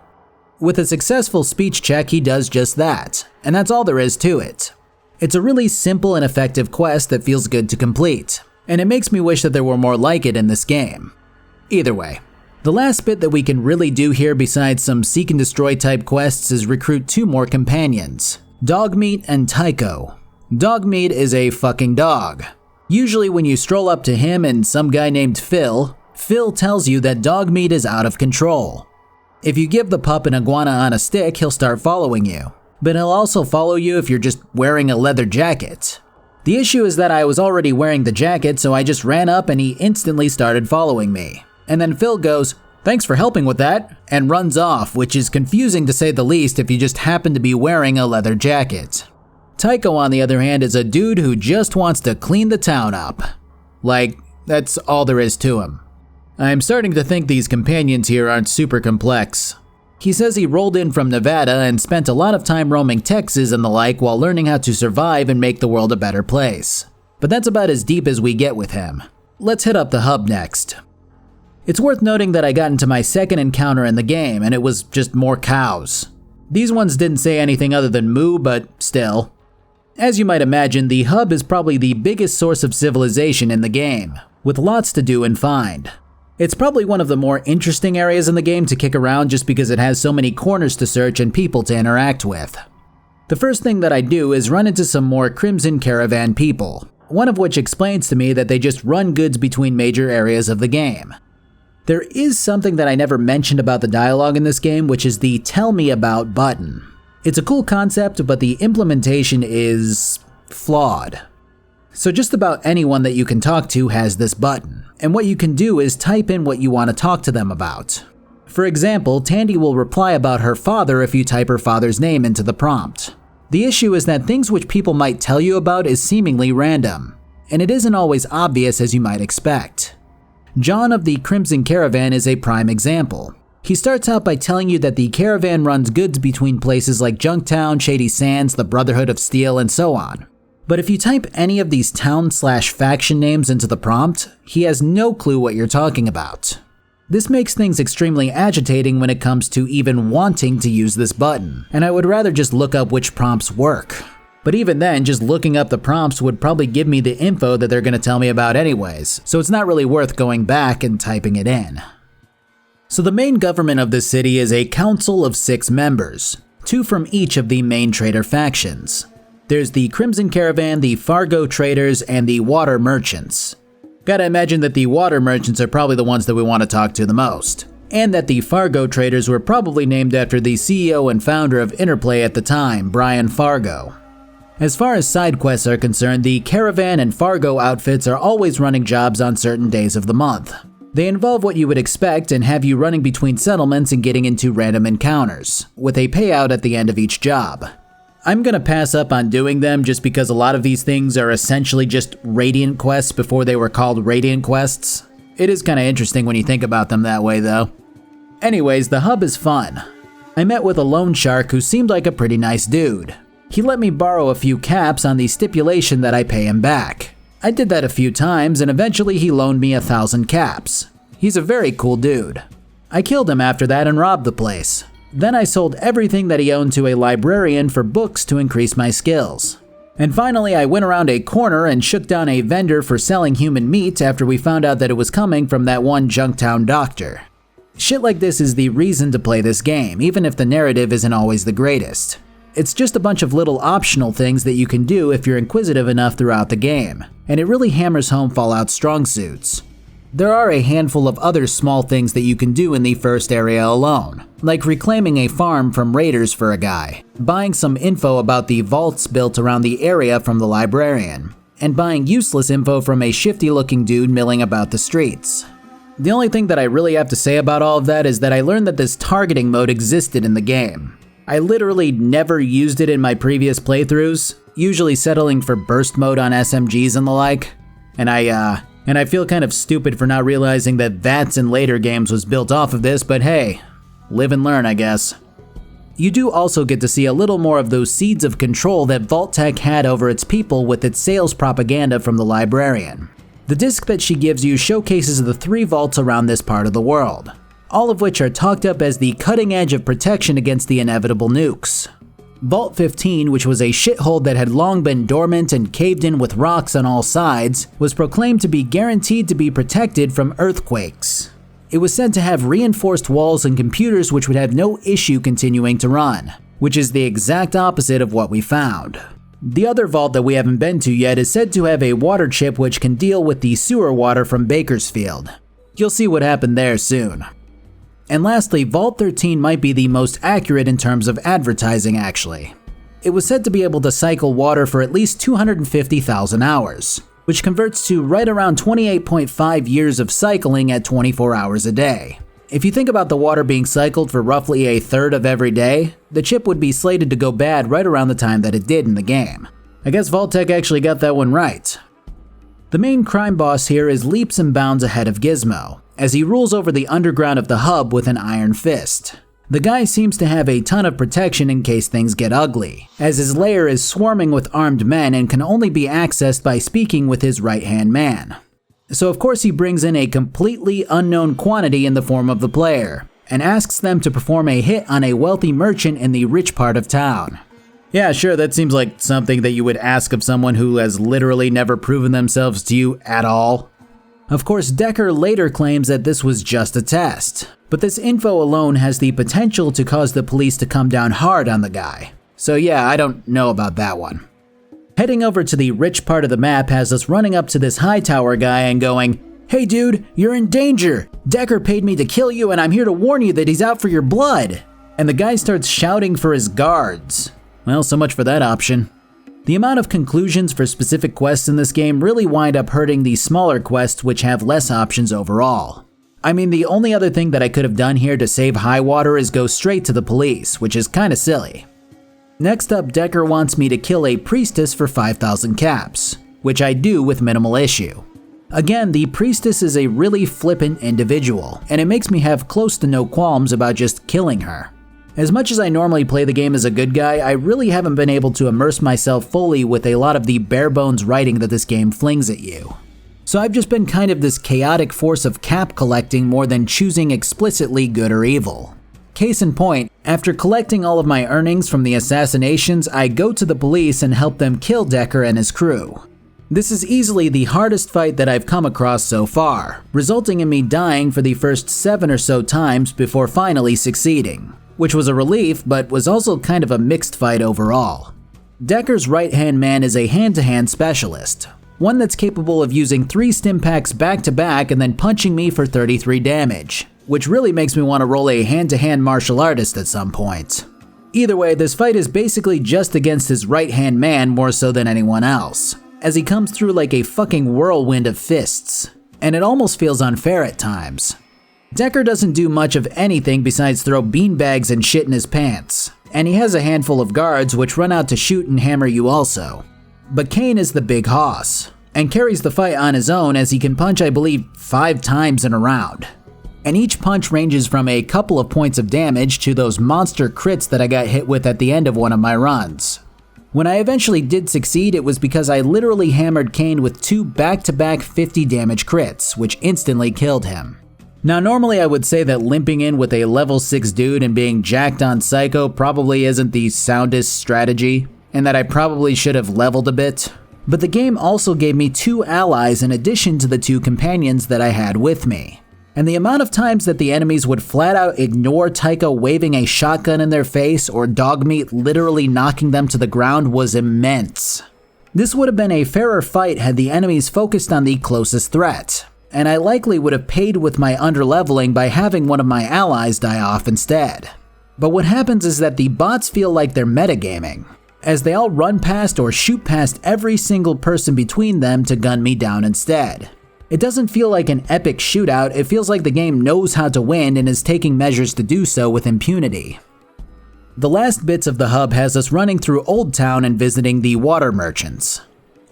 With a successful speech check he does just that, and that's all there is to it. It's a really simple and effective quest that feels good to complete, and it makes me wish that there were more like it in this game. Either way, the last bit that we can really do here besides some seek and destroy type quests is recruit 2 more companions, Dogmeat and Tycho. Dogmeat is a fucking dog. Usually when you stroll up to him and some guy named Phil, Phil tells you that dog meat is out of control. If you give the pup an iguana on a stick, he'll start following you. But he'll also follow you if you're just wearing a leather jacket. The issue is that I was already wearing the jacket, so I just ran up and he instantly started following me. And then Phil goes, "Thanks for helping with that," and runs off, which is confusing to say the least if you just happen to be wearing a leather jacket. Tycho, on the other hand, is a dude who just wants to clean the town up. Like, that's all there is to him. I'm starting to think these companions here aren't super complex. He says he rolled in from Nevada and spent a lot of time roaming Texas and the like while learning how to survive and make the world a better place. But that's about as deep as we get with him. Let's hit up the hub next. It's worth noting that I got into my second encounter in the game and it was just more cows. These ones didn't say anything other than moo, but still. As you might imagine, the hub is probably the biggest source of civilization in the game, with lots to do and find. It's probably one of the more interesting areas in the game to kick around just because it has so many corners to search and people to interact with. The first thing that I do is run into some more Crimson Caravan people, one of which explains to me that they just run goods between major areas of the game. There is something that I never mentioned about the dialogue in this game, which is the "Tell Me About" button. It's a cool concept, but the implementation is flawed. So just about anyone that you can talk to has this button, and what you can do is type in what you want to talk to them about. For example, Tandy will reply about her father if you type her father's name into the prompt. The issue is that things which people might tell you about is seemingly random, and it isn't always obvious as you might expect. John of the Crimson Caravan is a prime example. He starts out by telling you that the caravan runs goods between places like Junktown, Shady Sands, the Brotherhood of Steel, and so on. But if you type any of these town/faction names into the prompt, he has no clue what you're talking about. This makes things extremely agitating when it comes to even wanting to use this button, and I would rather just look up which prompts work. But even then, just looking up the prompts would probably give me the info that they're going to tell me about anyways, so it's not really worth going back and typing it in. So the main government of this city is a council of 6 members, 2 from each of the main trader factions. There's the Crimson Caravan, the Fargo Traders, and the Water Merchants. Gotta imagine that the Water Merchants are probably the ones that we want to talk to the most, and that the Fargo Traders were probably named after the CEO and founder of Interplay at the time, Brian Fargo. As far as side quests are concerned, the Caravan and Fargo outfits are always running jobs on certain days of the month. They involve what you would expect and have you running between settlements and getting into random encounters, with a payout at the end of each job. I'm gonna pass up on doing them just because a lot of these things are essentially just Radiant quests before they were called Radiant quests. It is kinda interesting when you think about them that way though. Anyways, the hub is fun. I met with a loan shark who seemed like a pretty nice dude. He let me borrow a few caps on the stipulation that I pay him back. I did that a few times and eventually he loaned me 1,000 caps. He's a very cool dude. I killed him after that and robbed the place. Then I sold everything that he owned to a librarian for books to increase my skills. And finally I went around a corner and shook down a vendor for selling human meat after we found out that it was coming from that one Junktown doctor. Shit like this is the reason to play this game, even if the narrative isn't always the greatest. It's just a bunch of little optional things that you can do if you're inquisitive enough throughout the game, and it really hammers home Fallout's strong suits. There are a handful of other small things that you can do in the first area alone, like reclaiming a farm from raiders for a guy, buying some info about the vaults built around the area from the librarian, and buying useless info from a shifty-looking dude milling about the streets. The only thing that I really have to say about all of that is that I learned that this targeting mode existed in the game. I literally never used it in my previous playthroughs, usually settling for burst mode on SMGs and the like, and I feel kind of stupid for not realizing that VATS in later games was built off of this, but hey, live and learn I guess. You do also get to see a little more of those seeds of control that Vault-Tec had over its people with its sales propaganda from the librarian. The disc that she gives you showcases the 3 vaults around this part of the world, all of which are talked up as the cutting edge of protection against the inevitable nukes. Vault 15, which was a shithole that had long been dormant and caved in with rocks on all sides, was proclaimed to be guaranteed to be protected from earthquakes. It was said to have reinforced walls and computers which would have no issue continuing to run, which is the exact opposite of what we found. The other vault that we haven't been to yet is said to have a water chip which can deal with the sewer water from Bakersfield. You'll see what happened there soon. And lastly, Vault 13 might be the most accurate in terms of advertising actually. It was said to be able to cycle water for at least 250,000 hours, which converts to right around 28.5 years of cycling at 24 hours a day. If you think about the water being cycled for roughly a third of every day, the chip would be slated to go bad right around the time that it did in the game. I guess Vault-Tec actually got that one right. The main crime boss here is leaps and bounds ahead of Gizmo, as he rules over the underground of the hub with an iron fist. The guy seems to have a ton of protection in case things get ugly, as his lair is swarming with armed men and can only be accessed by speaking with his right-hand man. So of course he brings in a completely unknown quantity in the form of the player, and asks them to perform a hit on a wealthy merchant in the rich part of town. Yeah, sure, that seems like something that you would ask of someone who has literally never proven themselves to you at all. Of course, Decker later claims that this was just a test, but this info alone has the potential to cause the police to come down hard on the guy. So yeah, I don't know about that one. Heading over to the rich part of the map has us running up to this high tower guy and going, "Hey dude, you're in danger! Decker paid me to kill you and I'm here to warn you that he's out for your blood!" And the guy starts shouting for his guards. Well, so much for that option. The amount of conclusions for specific quests in this game really wind up hurting the smaller quests which have less options overall. I mean, the only other thing that I could have done here to save Highwater is go straight to the police, which is kinda silly. Next up, Decker wants me to kill a priestess for 5,000 caps, which I do with minimal issue. Again, the priestess is a really flippant individual, and it makes me have close to no qualms about just killing her. As much as I normally play the game as a good guy, I really haven't been able to immerse myself fully with a lot of the bare bones writing that this game flings at you. So I've just been kind of this chaotic force of cap collecting more than choosing explicitly good or evil. Case in point, after collecting all of my earnings from the assassinations, I go to the police and help them kill Decker and his crew. This is easily the hardest fight that I've come across so far, resulting in me dying for the first 7 or so times before finally succeeding. Which was a relief, but was also kind of a mixed fight overall. Decker's right-hand man is a hand-to-hand specialist, one that's capable of using 3 stim packs back-to-back and then punching me for 33 damage, which really makes me want to roll a hand-to-hand martial artist at some point. Either way, this fight is basically just against his right-hand man more so than anyone else, as he comes through like a fucking whirlwind of fists, and it almost feels unfair at times. Decker doesn't do much of anything besides throw beanbags and shit in his pants, and he has a handful of guards which run out to shoot and hammer you also. But Kane is the big hoss, and carries the fight on his own as he can punch I believe 5 times in a round. And each punch ranges from a couple of points of damage to those monster crits that I got hit with at the end of one of my runs. When I eventually did succeed, it was because I literally hammered Kane with 2 back-to-back 50 damage crits, which instantly killed him. Now normally I would say that limping in with a level 6 dude and being jacked on Psycho probably isn't the soundest strategy, and that I probably should have leveled a bit, but the game also gave me 2 allies in addition to the 2 companions that I had with me. And the amount of times that the enemies would flat out ignore Tycho waving a shotgun in their face or Dogmeat literally knocking them to the ground was immense. This would have been a fairer fight had the enemies focused on the closest threat, and I likely would have paid with my underleveling by having one of my allies die off instead. But what happens is that the bots feel like they're metagaming, as they all run past or shoot past every single person between them to gun me down instead. It doesn't feel like an epic shootout, it feels like the game knows how to win and is taking measures to do so with impunity. The last bits of the hub has us running through Old Town and visiting the water merchants.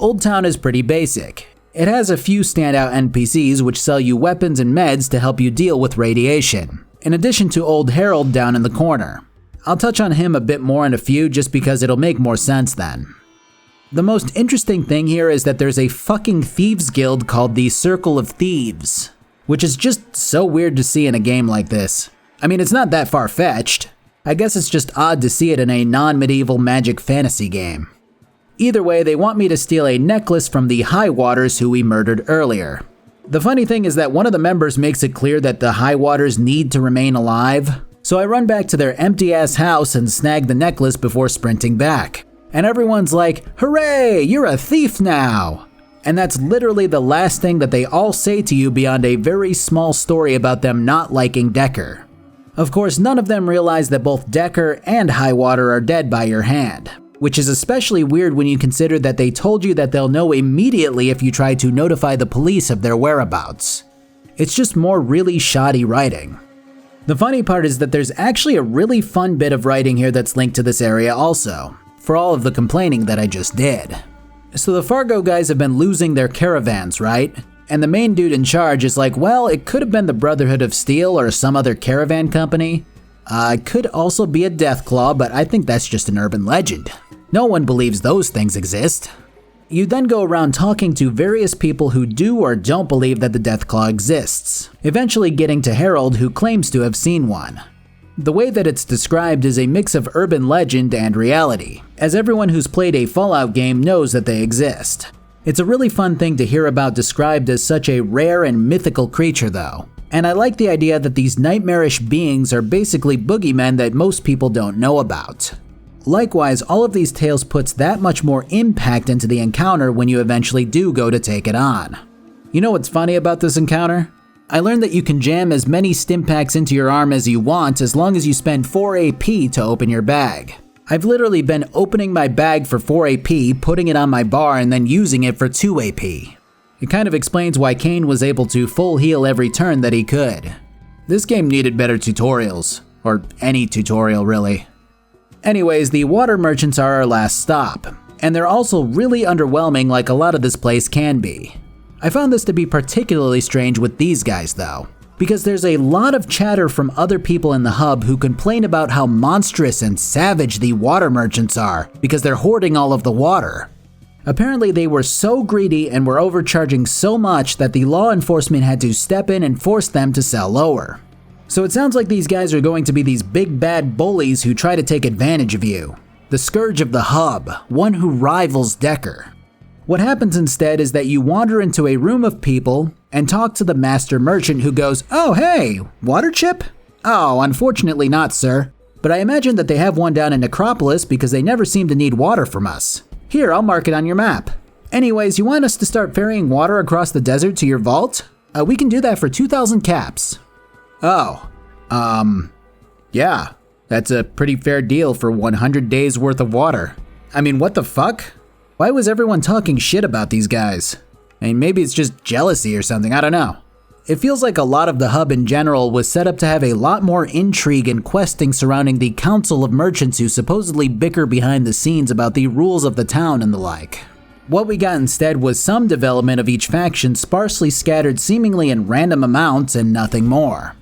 Old Town is pretty basic. It has a few standout NPCs which sell you weapons and meds to help you deal with radiation, in addition to Old Harold down in the corner. I'll touch on him a bit more in a few just because it'll make more sense then. The most interesting thing here is that there's a fucking thieves guild called the Circle of Thieves, which is just so weird to see in a game like this. I mean, it's not that far-fetched. I guess it's just odd to see it in a non-medieval magic fantasy game. Either way, they want me to steal a necklace from the Highwaters who we murdered earlier. The funny thing is that one of the members makes it clear that the Highwaters need to remain alive, so I run back to their empty-ass house and snag the necklace before sprinting back. And everyone's like, "Hooray, you're a thief now!" And that's literally the last thing that they all say to you beyond a very small story about them not liking Decker. Of course, none of them realize that both Decker and Highwater are dead by your hand, which is especially weird when you consider that they told you that they'll know immediately if you try to notify the police of their whereabouts. It's just more really shoddy writing. The funny part is that there's actually a really fun bit of writing here that's linked to this area also, for all of the complaining that I just did. So the Fargo guys have been losing their caravans, right? And the main dude in charge is like, well, it could have been the Brotherhood of Steel or some other caravan company. It could also be a Deathclaw, but I think that's just an urban legend. No one believes those things exist. You then go around talking to various people who do or don't believe that the Deathclaw exists, eventually getting to Harold, who claims to have seen one. The way that it's described is a mix of urban legend and reality, as everyone who's played a Fallout game knows that they exist. It's a really fun thing to hear about described as such a rare and mythical creature though, and I like the idea that these nightmarish beings are basically boogeymen that most people don't know about. Likewise, all of these tales puts that much more impact into the encounter when you eventually do go to take it on. You know what's funny about this encounter? I learned that you can jam as many stim packs into your arm as you want as long as you spend 4 AP to open your bag. I've literally been opening my bag for 4 AP, putting it on my bar, and then using it for 2 AP. It kind of explains why Kane was able to full heal every turn that he could. This game needed better tutorials, or any tutorial really. Anyways, the water merchants are our last stop, and they're also really underwhelming like a lot of this place can be. I found this to be particularly strange with these guys though, because there's a lot of chatter from other people in the hub who complain about how monstrous and savage the water merchants are because they're hoarding all of the water. Apparently they were so greedy and were overcharging so much that the law enforcement had to step in and force them to sell lower. So it sounds like these guys are going to be these big bad bullies who try to take advantage of you. The scourge of the hub, one who rivals Decker. What happens instead is that you wander into a room of people and talk to the master merchant who goes, "Oh hey, water chip? Oh, unfortunately not, sir. But I imagine that they have one down in Necropolis because they never seem to need water from us. Here, I'll mark it on your map. Anyways, you want us to start ferrying water across the desert to your vault? We can do that for 2,000 caps. Oh, yeah, that's a pretty fair deal for 100 days worth of water. I mean, what the fuck? Why was everyone talking shit about these guys? I mean, maybe it's just jealousy or something, I don't know. It feels like a lot of the hub in general was set up to have a lot more intrigue and questing surrounding the council of merchants who supposedly bicker behind the scenes about the rules of the town and the like. What we got instead was some development of each faction sparsely scattered seemingly in random amounts and nothing more.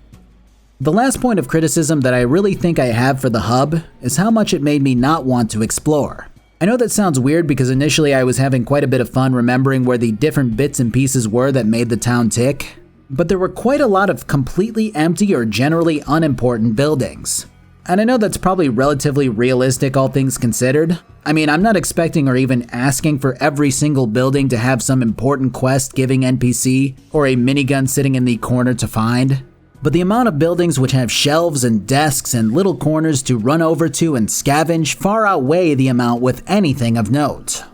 The last point of criticism that I really think I have for the hub is how much it made me not want to explore. I know that sounds weird because initially I was having quite a bit of fun remembering where the different bits and pieces were that made the town tick, but there were quite a lot of completely empty or generally unimportant buildings. And I know that's probably relatively realistic all things considered. I mean, I'm not expecting or even asking for every single building to have some important quest giving NPC or a minigun sitting in the corner to find. But the amount of buildings which have shelves and desks and little corners to run over to and scavenge far outweigh the amount with anything of note.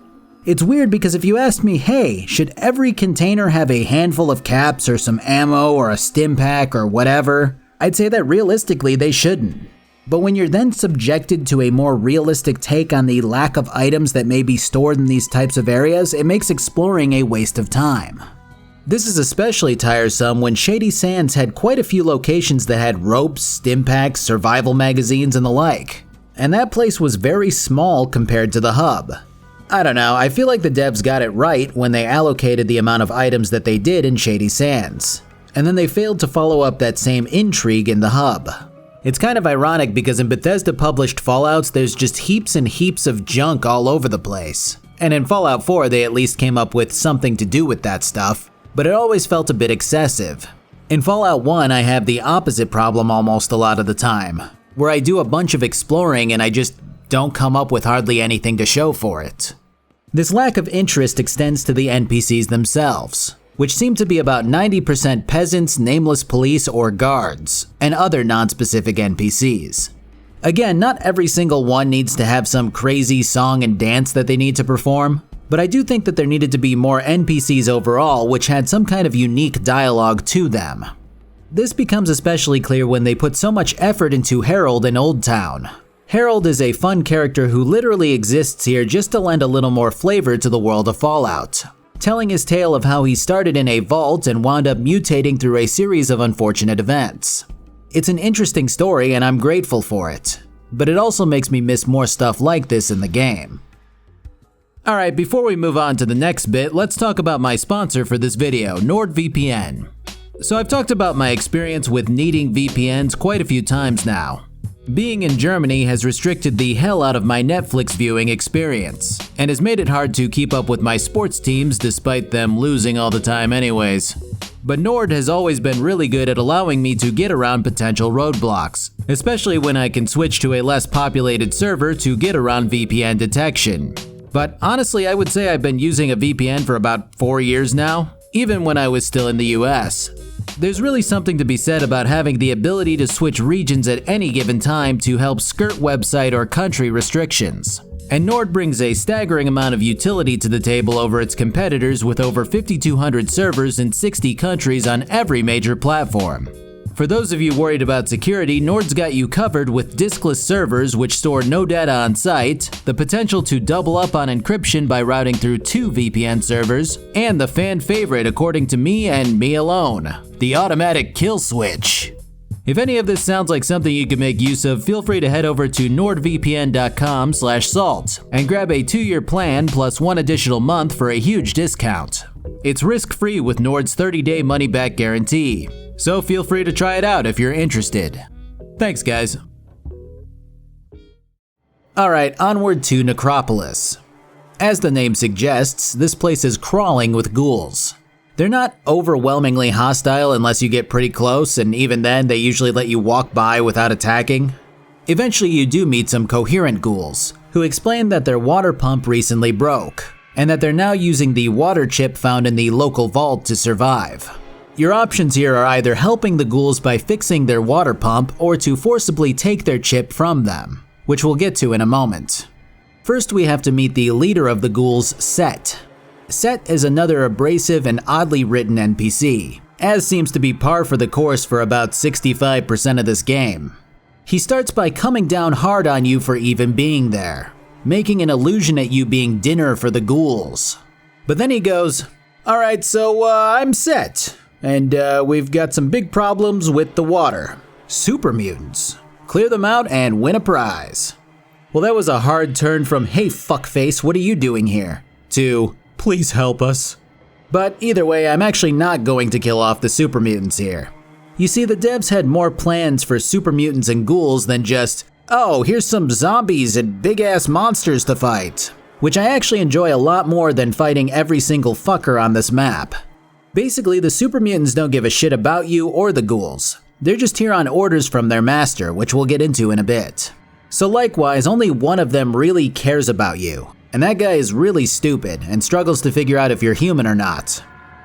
It's weird because if you asked me, hey, should every container have a handful of caps or some ammo or a stim pack or whatever, I'd say that realistically they shouldn't. But when you're then subjected to a more realistic take on the lack of items that may be stored in these types of areas, it makes exploring a waste of time. This is especially tiresome when Shady Sands had quite a few locations that had ropes, stim packs, survival magazines, and the like. And that place was very small compared to the hub. I don't know, I feel like the devs got it right when they allocated the amount of items that they did in Shady Sands. And then they failed to follow up that same intrigue in the hub. It's kind of ironic because in Bethesda published Fallouts, there's just heaps and heaps of junk all over the place. And in Fallout 4, they at least came up with something to do with that stuff. But it always felt a bit excessive. In Fallout 1, I have the opposite problem almost a lot of the time, where I do a bunch of exploring and I just don't come up with hardly anything to show for it. This lack of interest extends to the NPCs themselves, which seem to be about 90% peasants, nameless police, or guards, and other non-specific NPCs. Again, not every single one needs to have some crazy song and dance that they need to perform. But I do think that there needed to be more NPCs overall which had some kind of unique dialogue to them. This becomes especially clear when they put so much effort into Harold in Old Town. Harold is a fun character who literally exists here just to lend a little more flavor to the world of Fallout, telling his tale of how he started in a vault and wound up mutating through a series of unfortunate events. It's an interesting story and I'm grateful for it, but it also makes me miss more stuff like this in the game. Alright, before we move on to the next bit, let's talk about my sponsor for this video, NordVPN. So I've talked about my experience with needing VPNs quite a few times now. Being in Germany has restricted the hell out of my Netflix viewing experience, and has made it hard to keep up with my sports teams despite them losing all the time anyways. But Nord has always been really good at allowing me to get around potential roadblocks, especially when I can switch to a less populated server to get around VPN detection. But honestly, I would say I've been using a VPN for about 4 years now, even when I was still in the US. There's really something to be said about having the ability to switch regions at any given time to help skirt website or country restrictions. And Nord brings a staggering amount of utility to the table over its competitors with over 5,200 servers in 60 countries on every major platform. For those of you worried about security, Nord's got you covered with diskless servers which store no data on site, the potential to double up on encryption by routing through 2 VPN servers, and the fan favorite according to me and me alone, the automatic kill switch. If any of this sounds like something you can make use of, feel free to head over to nordvpn.com/salt and grab a 2-year plan plus 1 additional month for a huge discount. It's risk-free with Nord's 30-day money-back guarantee. So feel free to try it out if you're interested. Thanks, guys. Alright, onward to Necropolis. As the name suggests, this place is crawling with ghouls. They're not overwhelmingly hostile unless you get pretty close, and even then they usually let you walk by without attacking. Eventually you do meet some coherent ghouls, who explain that their water pump recently broke, and that they're now using the water chip found in the local vault to survive. Your options here are either helping the ghouls by fixing their water pump or to forcibly take their chip from them, which we'll get to in a moment. First we have to meet the leader of the ghouls, Set. Set is another abrasive and oddly written NPC, as seems to be par for the course for about 65% of this game. He starts by coming down hard on you for even being there, making an allusion at you being dinner for the ghouls. But then he goes, "Alright, so I'm Set. And we've got some big problems with the water. Super mutants. Clear them out and win a prize." Well, that was a hard turn from "Hey fuckface, what are you doing here?" to "Please help us." But either way, I'm actually not going to kill off the super mutants here. You see, the devs had more plans for super mutants and ghouls than just, "Oh, here's some zombies and big ass monsters to fight," which I actually enjoy a lot more than fighting every single fucker on this map. Basically, the super mutants don't give a shit about you or the ghouls. They're just here on orders from their master, which we'll get into in a bit. So likewise, only one of them really cares about you, and that guy is really stupid and struggles to figure out if you're human or not.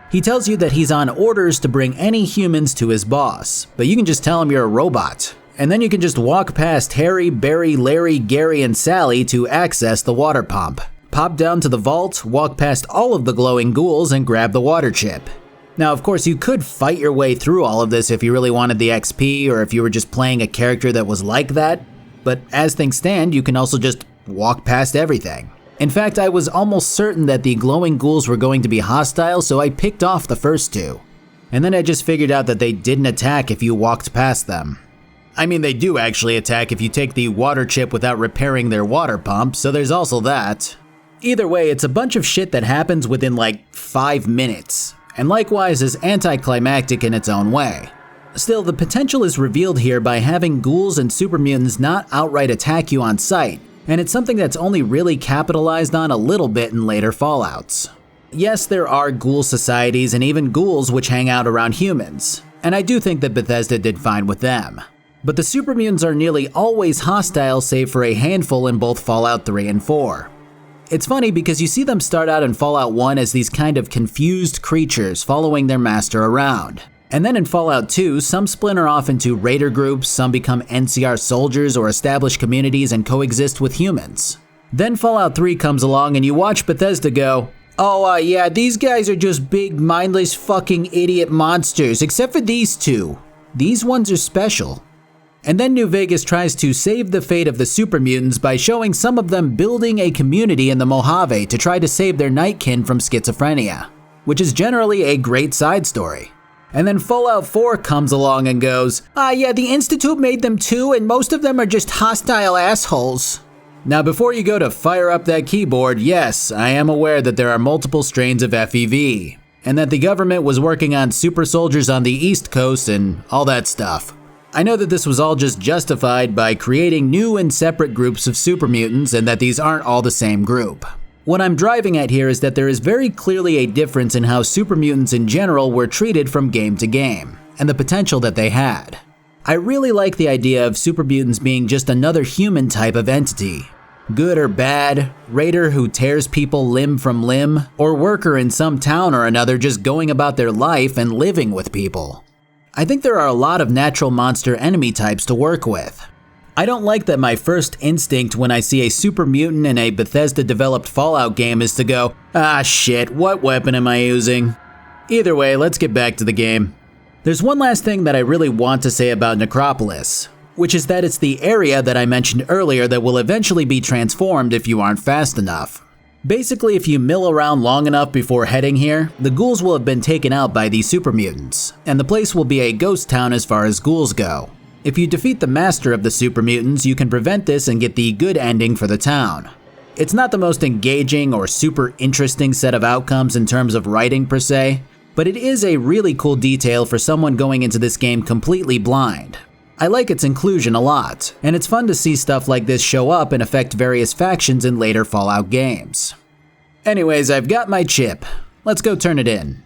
He tells you that he's on orders to bring any humans to his boss, but you can just tell him you're a robot. And then you can just walk past Harry, Barry, Larry, Gary, and Sally to access the water pump. Pop down to the vault, walk past all of the glowing ghouls, and grab the water chip. Now, of course, you could fight your way through all of this if you really wanted the XP, or if you were just playing a character that was like that, but as things stand, you can also just walk past everything. In fact, I was almost certain that the glowing ghouls were going to be hostile, so I picked off the first 2. And then I just figured out that they didn't attack if you walked past them. I mean, they do actually attack if you take the water chip without repairing their water pump, so there's also that. Either way, it's a bunch of shit that happens within like 5 minutes. And likewise is anticlimactic in its own way. Still, the potential is revealed here by having ghouls and super mutants not outright attack you on sight, and it's something that's only really capitalized on a little bit in later Fallouts. Yes, there are ghoul societies and even ghouls which hang out around humans, and I do think that Bethesda did fine with them. But the super mutants are nearly always hostile save for a handful in both Fallout 3 and 4. It's funny because you see them start out in Fallout 1 as these kind of confused creatures following their master around. And then in Fallout 2, some splinter off into raider groups, some become NCR soldiers or establish communities and coexist with humans. Then Fallout 3 comes along and you watch Bethesda go, "Oh, yeah, these guys are just big, mindless, fucking idiot monsters, except for these two. These ones are special." And then New Vegas tries to save the fate of the super mutants by showing some of them building a community in the Mojave to try to save their nightkin from schizophrenia, which is generally a great side story. And then Fallout 4 comes along and goes, "Yeah, the Institute made them too, and most of them are just hostile assholes." Now before you go to fire up that keyboard, yes, I am aware that there are multiple strains of FEV, and that the government was working on super soldiers on the East Coast and all that stuff. I know that this was all just justified by creating new and separate groups of super mutants and that these aren't all the same group. What I'm driving at here is that there is very clearly a difference in how super mutants in general were treated from game to game, and the potential that they had. I really like the idea of super mutants being just another human type of entity. Good or bad, raider who tears people limb from limb, or worker in some town or another just going about their life and living with people. I think there are a lot of natural monster enemy types to work with. I don't like that my first instinct when I see a super mutant in a Bethesda-developed Fallout game is to go, shit, what weapon am I using? Either way, let's get back to the game. There's one last thing that I really want to say about Necropolis, which is that it's the area that I mentioned earlier that will eventually be transformed if you aren't fast enough. Basically, if you mill around long enough before heading here, the ghouls will have been taken out by these super mutants, and the place will be a ghost town as far as ghouls go. If you defeat the master of the super mutants, you can prevent this and get the good ending for the town. It's not the most engaging or super interesting set of outcomes in terms of writing per se, but it is a really cool detail for someone going into this game completely blind. I like its inclusion a lot, and it's fun to see stuff like this show up and affect various factions in later Fallout games. Anyways, I've got my chip. Let's go turn it in.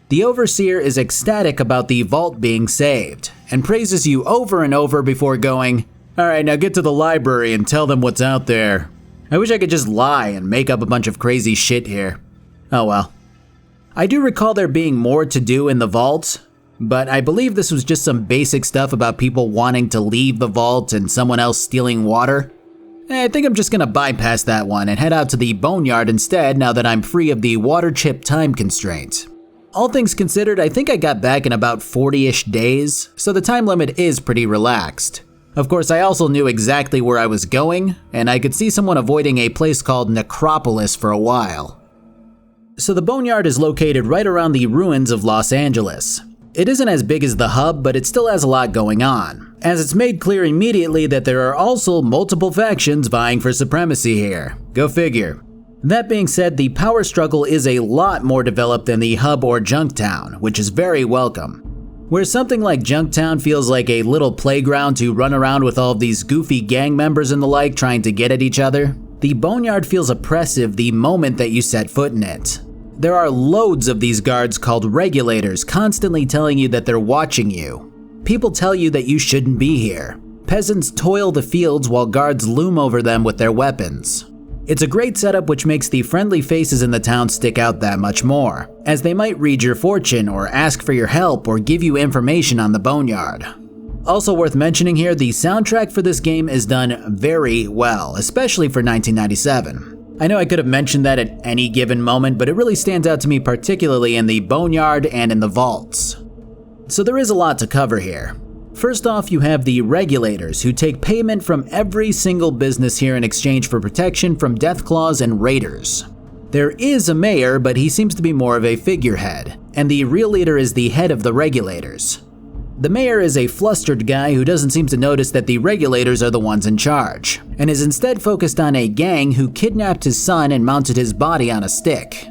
The Overseer is ecstatic about the vault being saved, and praises you over and over before going, "Alright, now get to the library and tell them what's out there." I wish I could just lie and make up a bunch of crazy shit here. Oh well. I do recall there being more to do in the vault, but I believe this was just some basic stuff about people wanting to leave the vault and someone else stealing water. I think I'm just gonna bypass that one and head out to the Boneyard instead now that I'm free of the water chip time constraint. All things considered, I think I got back in about 40-ish days, so the time limit is pretty relaxed. Of course, I also knew exactly where I was going, and I could see someone avoiding a place called Necropolis for a while. So the Boneyard is located right around the ruins of Los Angeles. It isn't as big as the hub, but it still has a lot going on, as it's made clear immediately that there are also multiple factions vying for supremacy here. Go figure. That being said, the power struggle is a lot more developed than the hub or Junktown, which is very welcome. Where something like Junktown feels like a little playground to run around with all of these goofy gang members and the like trying to get at each other, the Boneyard feels oppressive the moment that you set foot in it. There are loads of these guards called regulators constantly telling you that they're watching you. People tell you that you shouldn't be here. Peasants toil the fields while guards loom over them with their weapons. It's a great setup which makes the friendly faces in the town stick out that much more, as they might read your fortune or ask for your help or give you information on the Boneyard. Also worth mentioning here, the soundtrack for this game is done very well, especially for 1997. I know I could have mentioned that at any given moment, but it really stands out to me particularly in the Boneyard and in the vaults. So there is a lot to cover here. First off, you have the regulators who take payment from every single business here in exchange for protection from deathclaws and raiders. There is a mayor, but he seems to be more of a figurehead, and the real leader is the head of the regulators. The mayor is a flustered guy who doesn't seem to notice that the regulators are the ones in charge, and is instead focused on a gang who kidnapped his son and mounted his body on a stick.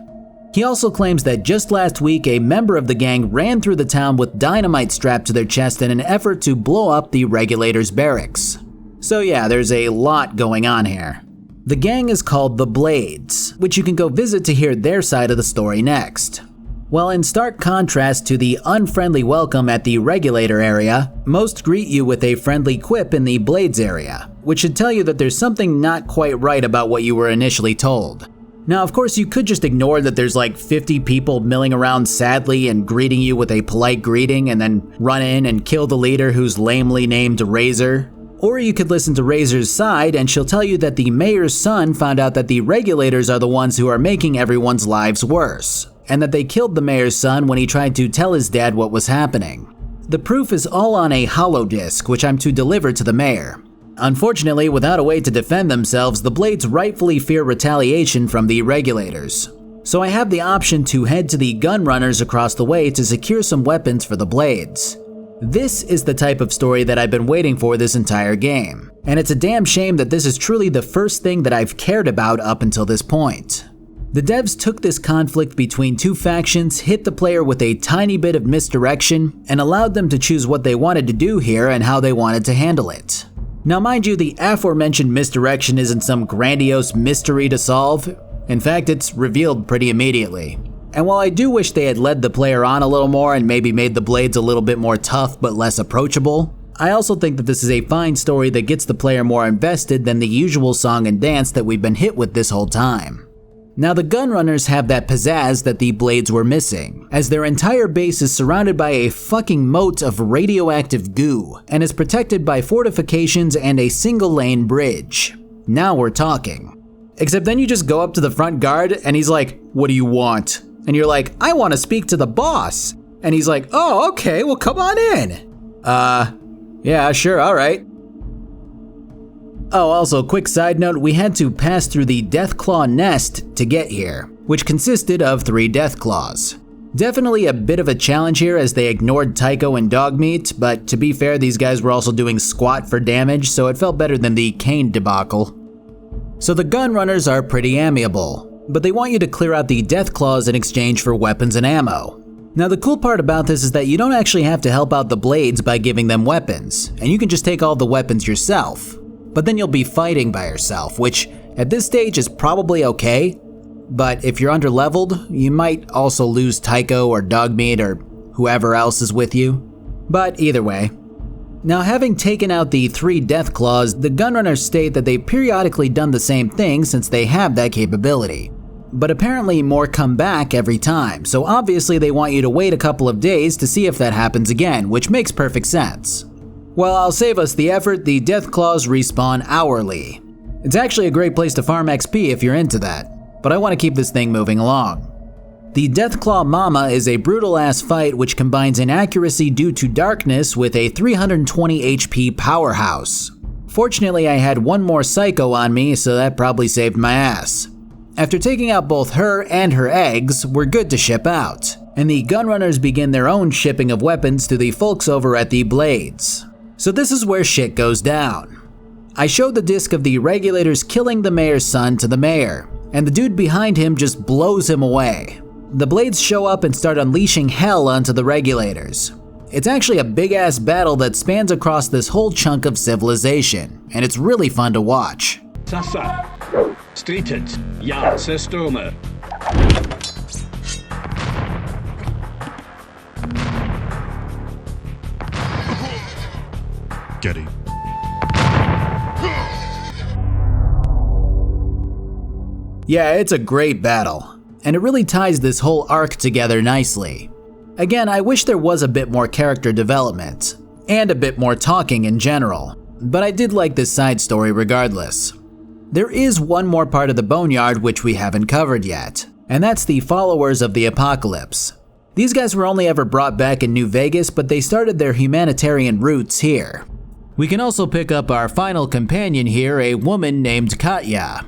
He also claims that just last week a member of the gang ran through the town with dynamite strapped to their chest in an effort to blow up the regulators' barracks. So yeah, there's a lot going on here. The gang is called the Blades, which you can go visit to hear their side of the story next. While in stark contrast to the unfriendly welcome at the regulator area, most greet you with a friendly quip in the Blades area, which should tell you that there's something not quite right about what you were initially told. Now, of course, you could just ignore that there's like 50 people milling around sadly and greeting you with a polite greeting and then run in and kill the leader who's lamely named Razor. Or you could listen to Razor's side and she'll tell you that the mayor's son found out that the regulators are the ones who are making everyone's lives worse, and that they killed the mayor's son when he tried to tell his dad what was happening. The proof is all on a holodisk, which I'm to deliver to the mayor. Unfortunately, without a way to defend themselves, the Blades rightfully fear retaliation from the regulators. So I have the option to head to the gun runners across the way to secure some weapons for the Blades. This is the type of story that I've been waiting for this entire game, and it's a damn shame that this is truly the first thing that I've cared about up until this point. The devs took this conflict between two factions, hit the player with a tiny bit of misdirection, and allowed them to choose what they wanted to do here and how they wanted to handle it. Now mind you, the aforementioned misdirection isn't some grandiose mystery to solve. In fact, it's revealed pretty immediately. And while I do wish they had led the player on a little more and maybe made the Blades a little bit more tough but less approachable, I also think that this is a fine story that gets the player more invested than the usual song and dance that we've been hit with this whole time. Now the gunrunners have that pizzazz that the Blades were missing, as their entire base is surrounded by a fucking moat of radioactive goo, and is protected by fortifications and a single-lane bridge. Now we're talking. Except then you just go up to the front guard and he's like, "What do you want?" And you're like, "I want to speak to the boss." And he's like, "Oh, okay, well come on in." Yeah, sure, alright. Oh, also, quick side note, we had to pass through the Deathclaw nest to get here, which consisted of 3 Deathclaws. Definitely a bit of a challenge here as they ignored Tycho and Dogmeat, but to be fair, these guys were also doing squat for damage, so it felt better than the Kane debacle. So the gunrunners are pretty amiable, but they want you to clear out the Deathclaws in exchange for weapons and ammo. Now the cool part about this is that you don't actually have to help out the Blades by giving them weapons, and you can just take all the weapons yourself. But then you'll be fighting by yourself, which at this stage is probably okay, but if you're underleveled, you might also lose Tycho or Dogmeat or whoever else is with you. But either way. Now having taken out the 3 Deathclaws, the gunrunners state that they've periodically done the same thing since they have that capability. But apparently more come back every time, so obviously they want you to wait a couple of days to see if that happens again, which makes perfect sense. Well, I'll save us the effort, the Deathclaws respawn hourly. It's actually a great place to farm XP if you're into that, but I want to keep this thing moving along. The Deathclaw Mama is a brutal ass fight which combines inaccuracy due to darkness with a 320 HP powerhouse. Fortunately, I had one more Psycho on me, so that probably saved my ass. After taking out both her and her eggs, we're good to ship out, and the gunrunners begin their own shipping of weapons to the folks over at the Blades. So this is where shit goes down. I showed the disc of the regulators killing the mayor's son to the mayor, and the dude behind him just blows him away. The Blades show up and start unleashing hell onto the regulators. It's actually a big ass battle that spans across this whole chunk of civilization, and it's really fun to watch. Sasa, stritet, ja, sestome. Getty. Yeah, it's a great battle, and it really ties this whole arc together nicely. Again, I wish there was a bit more character development, and a bit more talking in general, but I did like this side story regardless. There is one more part of the Boneyard which we haven't covered yet, and that's the followers of the apocalypse. These guys were only ever brought back in New Vegas, but they started their humanitarian roots here. We can also pick up our final companion here, a woman named Katya.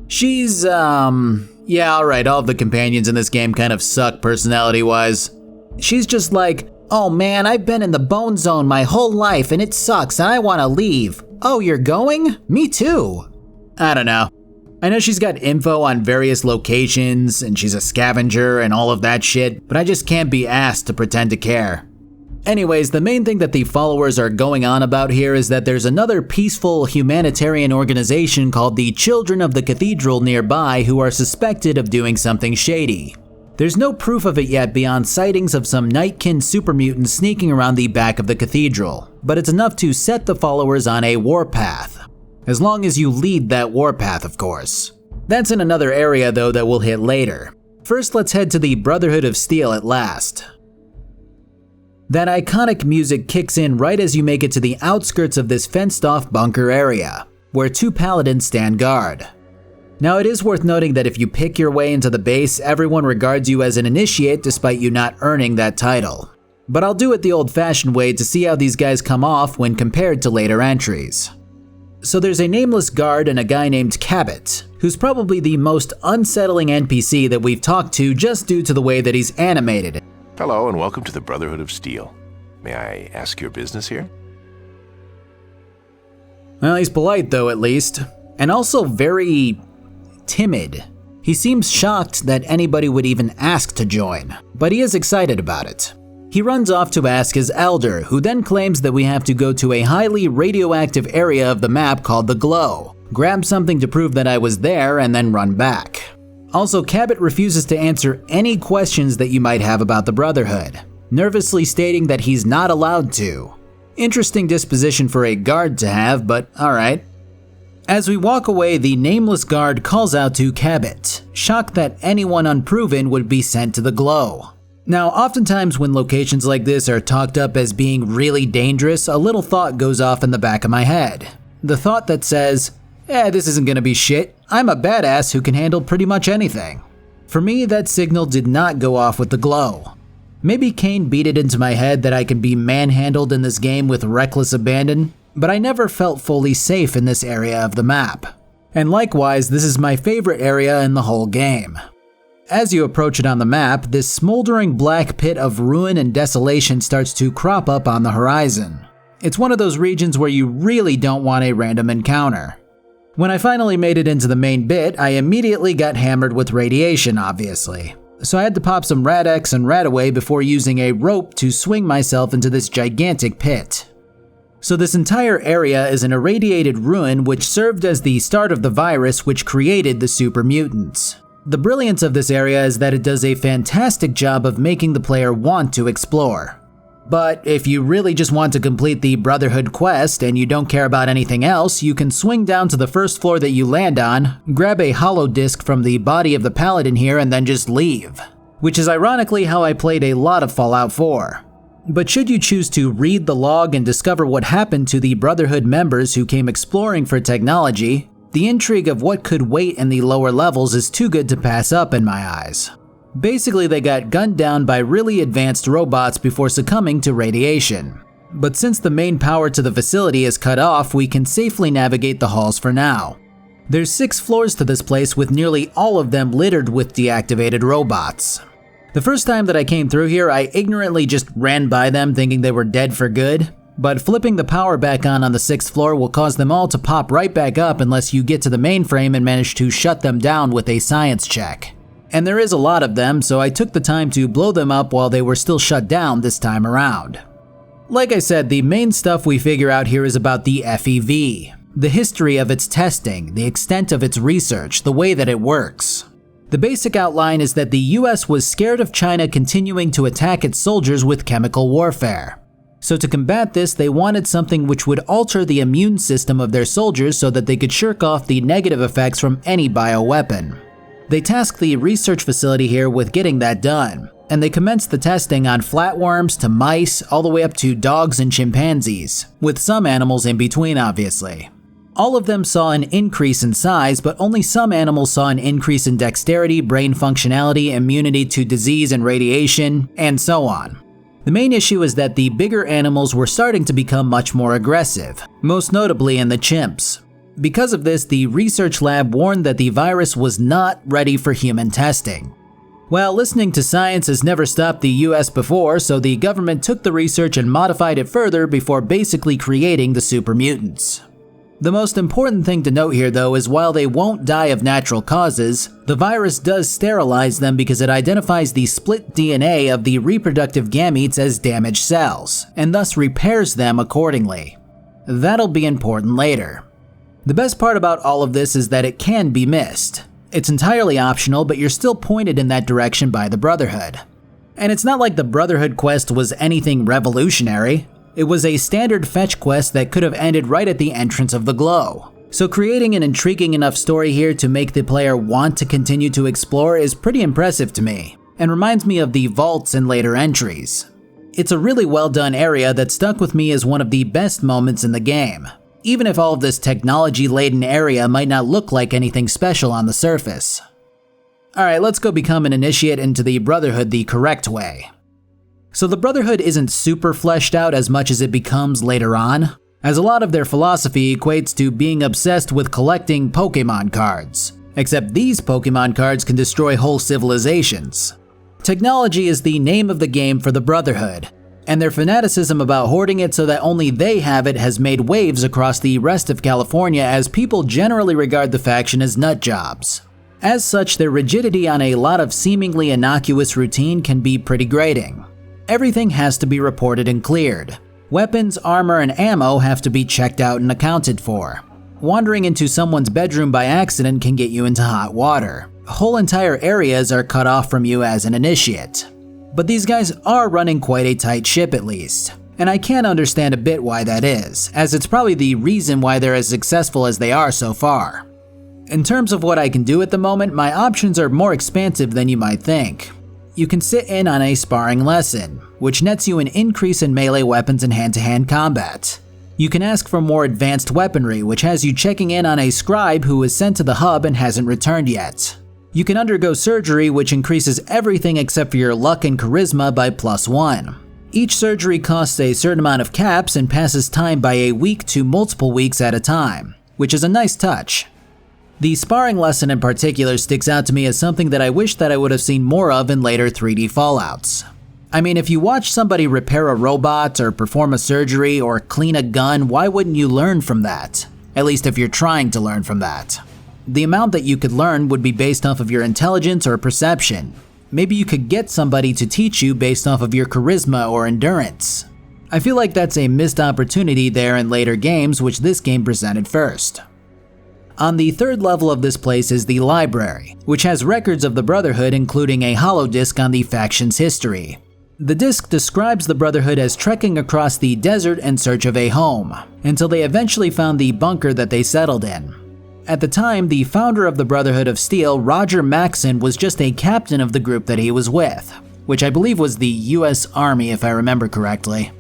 She's, yeah, alright, all of the companions in this game kind of suck personality-wise. She's just like, "Oh man, I've been in the bone zone my whole life and it sucks and I want to leave." "Oh, you're going? Me too." I don't know. I know she's got info on various locations and she's a scavenger and all of that shit, but I just can't be asked to pretend to care. Anyways, the main thing that the followers are going on about here is that there's another peaceful humanitarian organization called the Children of the Cathedral nearby who are suspected of doing something shady. There's no proof of it yet beyond sightings of some Nightkin super mutants sneaking around the back of the cathedral, but it's enough to set the followers on a warpath. As long as you lead that warpath, of course. That's in another area though that we'll hit later. First, let's head to the Brotherhood of Steel at last. That iconic music kicks in right as you make it to the outskirts of this fenced-off bunker area, where 2 paladins stand guard. Now it is worth noting that if you pick your way into the base, everyone regards you as an initiate despite you not earning that title. But I'll do it the old-fashioned way to see how these guys come off when compared to later entries. So there's a nameless guard and a guy named Cabot, who's probably the most unsettling NPC that we've talked to just due to the way that he's animated. Hello and welcome to the Brotherhood of Steel. May I ask your business here? Well, he's polite though, at least, and also very timid. He seems shocked that anybody would even ask to join, but he is excited about it. He runs off to ask his elder, who then claims that we have to go to a highly radioactive area of the map called the Glow, grab something to prove that I was there, and then run back. Also, Cabot refuses to answer any questions that you might have about the Brotherhood, nervously stating that he's not allowed to. Interesting disposition for a guard to have, but alright. As we walk away, the nameless guard calls out to Cabot, shocked that anyone unproven would be sent to the Glow. Now, oftentimes when locations like this are talked up as being really dangerous, a little thought goes off in the back of my head. The thought that says, this isn't gonna be shit. I'm a badass who can handle pretty much anything. For me, that signal did not go off with the Glow. Maybe Kane beat it into my head that I can be manhandled in this game with reckless abandon, but I never felt fully safe in this area of the map. And likewise, this is my favorite area in the whole game. As you approach it on the map, this smoldering black pit of ruin and desolation starts to crop up on the horizon. It's one of those regions where you really don't want a random encounter. When I finally made it into the main bit, I immediately got hammered with radiation, obviously. So I had to pop some Rad-X and Rad-Away before using a rope to swing myself into this gigantic pit. So this entire area is an irradiated ruin which served as the start of the virus which created the super mutants. The brilliance of this area is that it does a fantastic job of making the player want to explore. But if you really just want to complete the Brotherhood quest and you don't care about anything else, you can swing down to the first floor that you land on, grab a hollow disc from the body of the paladin here and then just leave. Which is ironically how I played a lot of Fallout 4. But should you choose to read the log and discover what happened to the Brotherhood members who came exploring for technology, the intrigue of what could wait in the lower levels is too good to pass up in my eyes. Basically, they got gunned down by really advanced robots before succumbing to radiation. But since the main power to the facility is cut off, we can safely navigate the halls for now. There's 6 floors to this place with nearly all of them littered with deactivated robots. The first time that I came through here, I ignorantly just ran by them thinking they were dead for good. But flipping the power back on the 6th floor will cause them all to pop right back up unless you get to the mainframe and manage to shut them down with a science check. And there is a lot of them, so I took the time to blow them up while they were still shut down this time around. Like I said, the main stuff we figure out here is about the FEV, the history of its testing, the extent of its research, the way that it works. The basic outline is that the US was scared of China continuing to attack its soldiers with chemical warfare. So to combat this, they wanted something which would alter the immune system of their soldiers so that they could shirk off the negative effects from any bioweapon. They tasked the research facility here with getting that done, and they commenced the testing on flatworms to mice all the way up to dogs and chimpanzees, with some animals in between obviously. All of them saw an increase in size, but only some animals saw an increase in dexterity, brain functionality, immunity to disease and radiation, and so on. The main issue is that the bigger animals were starting to become much more aggressive, most notably in the chimps. Because of this, the research lab warned that the virus was not ready for human testing. Well, listening to science has never stopped the US before, so the government took the research and modified it further before basically creating the super mutants. The most important thing to note here though is while they won't die of natural causes, the virus does sterilize them because it identifies the split DNA of the reproductive gametes as damaged cells, and thus repairs them accordingly. That'll be important later. The best part about all of this is that it can be missed. It's entirely optional, but you're still pointed in that direction by the Brotherhood. And it's not like the Brotherhood quest was anything revolutionary. It was a standard fetch quest that could have ended right at the entrance of the Glow. So creating an intriguing enough story here to make the player want to continue to explore is pretty impressive to me, and reminds me of the vaults in later entries. It's a really well done area that stuck with me as one of the best moments in the game, even if all of this technology-laden area might not look like anything special on the surface. Alright, let's go become an initiate into the Brotherhood the correct way. So the Brotherhood isn't super fleshed out as much as it becomes later on, as a lot of their philosophy equates to being obsessed with collecting Pokemon cards, except these Pokemon cards can destroy whole civilizations. Technology is the name of the game for the Brotherhood, and their fanaticism about hoarding it so that only they have it has made waves across the rest of California as people generally regard the faction as nut jobs. As such, their rigidity on a lot of seemingly innocuous routine can be pretty grating. Everything has to be reported and cleared. Weapons, armor, and ammo have to be checked out and accounted for. Wandering into someone's bedroom by accident can get you into hot water. Whole entire areas are cut off from you as an initiate. But these guys are running quite a tight ship at least, and I can understand a bit why that is, as it's probably the reason why they're as successful as they are so far. In terms of what I can do at the moment, my options are more expansive than you might think. You can sit in on a sparring lesson, which nets you an increase in melee weapons and hand-to-hand combat. You can ask for more advanced weaponry, which has you checking in on a scribe who was sent to the hub and hasn't returned yet. You can undergo surgery, which increases everything except for your luck and charisma by +1. Each surgery costs a certain amount of caps and passes time by a week to multiple weeks at a time, which is a nice touch. The sparring lesson in particular sticks out to me as something that I wish that I would have seen more of in later 3D Fallouts. I mean, if you watch somebody repair a robot or perform a surgery or clean a gun, why wouldn't you learn from that? At least if you're trying to learn from that. The amount that you could learn would be based off of your intelligence or perception. Maybe you could get somebody to teach you based off of your charisma or endurance. I feel like that's a missed opportunity there in later games, which this game presented first. On the third level of this place is the library, which has records of the Brotherhood including a holodisc on the faction's history. The disc describes the Brotherhood as trekking across the desert in search of a home, until they eventually found the bunker that they settled in. At the time, the founder of the Brotherhood of Steel, Roger Maxson, was just a captain of the group that he was with, which I believe was the US Army if I remember correctly.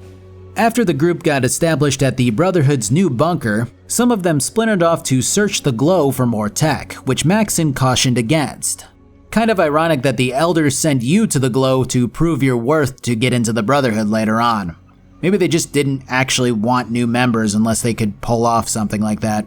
After the group got established at the Brotherhood's new bunker, some of them splintered off to search the glow for more tech, which Maxson cautioned against. Kind of ironic that the elders sent you to the glow to prove your worth to get into the Brotherhood later on. Maybe they just didn't actually want new members unless they could pull off something like that.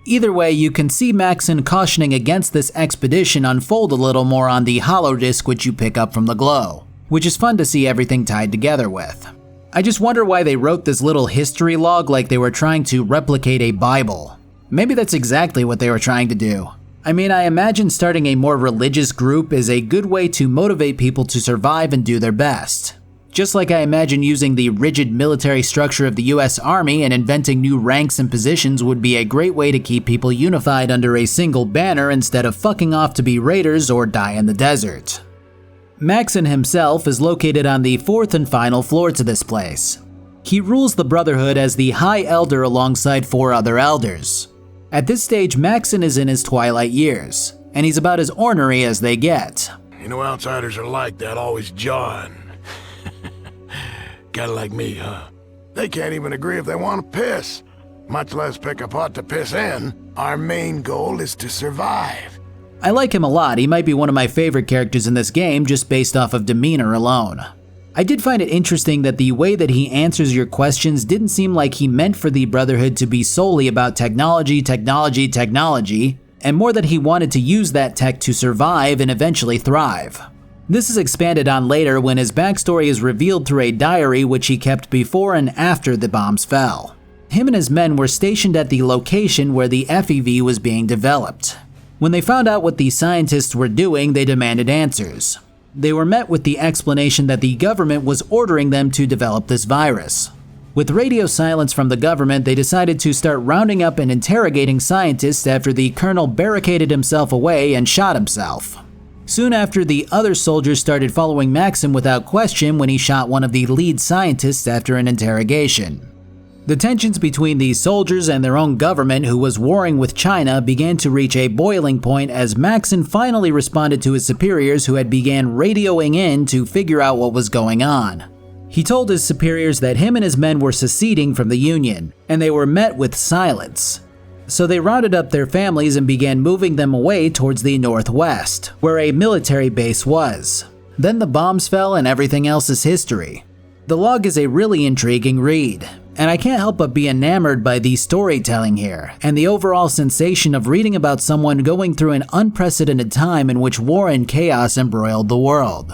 Either way, you can see Maxson cautioning against this expedition unfold a little more on the holodisc which you pick up from the glow, which is fun to see everything tied together with. I just wonder why they wrote this little history log like they were trying to replicate a Bible. Maybe that's exactly what they were trying to do. I mean, I imagine starting a more religious group is a good way to motivate people to survive and do their best. Just like I imagine using the rigid military structure of the US Army and inventing new ranks and positions would be a great way to keep people unified under a single banner instead of fucking off to be raiders or die in the desert. Maxson himself is located on the fourth and final floor to this place. He rules the Brotherhood as the High Elder alongside 4 other elders. At this stage, Maxson is in his twilight years, and he's about as ornery as they get. You know outsiders are like that, always jawing. Kinda like me, huh? They can't even agree if they want to piss, much less pick a pot to piss in. Our main goal is to survive. I like him a lot. He might be one of my favorite characters in this game just based off of demeanor alone. I did find it interesting that the way that he answers your questions didn't seem like he meant for the Brotherhood to be solely about technology, and more that he wanted to use that tech to survive and eventually thrive. This is expanded on later when his backstory is revealed through a diary which he kept before and after the bombs fell. Him and his men were stationed at the location where the FEV was being developed. When they found out what the scientists were doing, they demanded answers. They were met with the explanation that the government was ordering them to develop this virus. With radio silence from the government, they decided to start rounding up and interrogating scientists after the colonel barricaded himself away and shot himself. Soon after, the other soldiers started following Maxson without question when he shot one of the lead scientists after an interrogation. The tensions between the soldiers and their own government, who was warring with China, began to reach a boiling point as Maxson finally responded to his superiors who had began radioing in to figure out what was going on. He told his superiors that him and his men were seceding from the Union, and they were met with silence. So they rounded up their families and began moving them away towards the northwest, where a military base was. Then the bombs fell and everything else is history. The log is a really intriguing read, and I can't help but be enamored by the storytelling here, and the overall sensation of reading about someone going through an unprecedented time in which war and chaos embroiled the world.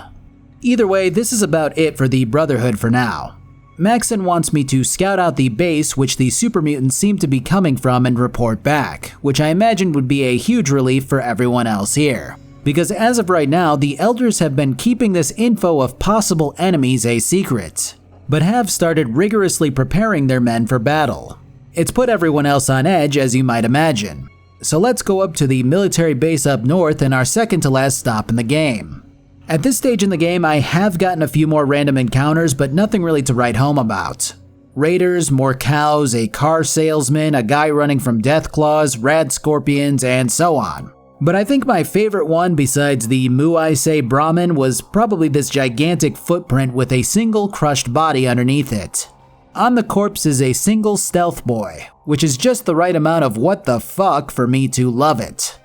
Either way, this is about it for the Brotherhood for now. Maxon wants me to scout out the base which the super mutants seem to be coming from and report back, which I imagine would be a huge relief for everyone else here. Because as of right now, the Elders have been keeping this info of possible enemies a secret, but have started rigorously preparing their men for battle. It's put everyone else on edge, as you might imagine. So let's go up to the military base up north and our second to last stop in the game. At this stage in the game, I have gotten a few more random encounters, but nothing really to write home about. Raiders, more cows, a car salesman, a guy running from death claws, rad scorpions, and so on. But I think my favorite one besides the Muaise Brahmin was probably this gigantic footprint with a single crushed body underneath it. On the corpse is a single stealth boy, which is just the right amount of what the fuck for me to love it.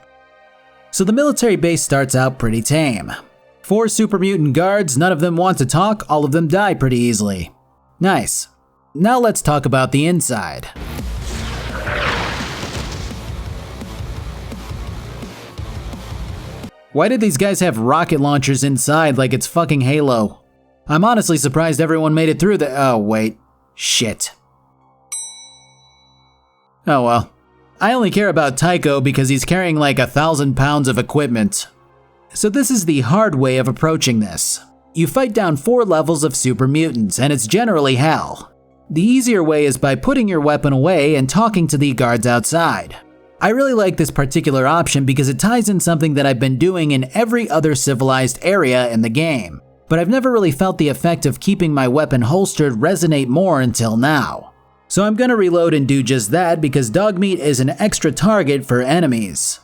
So the military base starts out pretty tame. 4 super mutant guards, none of them want to talk, all of them die pretty easily. Nice. Now let's talk about the inside. Why did these guys have rocket launchers inside like it's fucking Halo? I'm honestly surprised everyone made it through the— oh wait. Shit. Oh well. I only care about Tycho because he's carrying like 1,000 pounds of equipment. So this is the hard way of approaching this. You fight down 4 levels of super mutants, and it's generally hell. The easier way is by putting your weapon away and talking to the guards outside. I really like this particular option because it ties in something that I've been doing in every other civilized area in the game, but I've never really felt the effect of keeping my weapon holstered resonate more until now. So I'm gonna reload and do just that because Dogmeat is an extra target for enemies.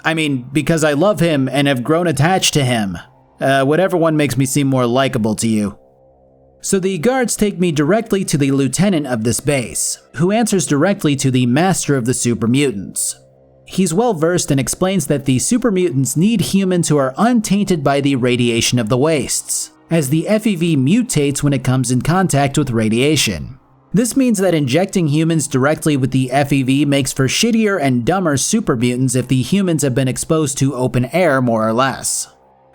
I mean, because I love him and have grown attached to him. Whatever one makes me seem more likable to you. So the guards take me directly to the lieutenant of this base, who answers directly to the master of the super mutants. He's well versed and explains that the super mutants need humans who are untainted by the radiation of the wastes, as the FEV mutates when it comes in contact with radiation. This means that injecting humans directly with the FEV makes for shittier and dumber super mutants if the humans have been exposed to open air more or less.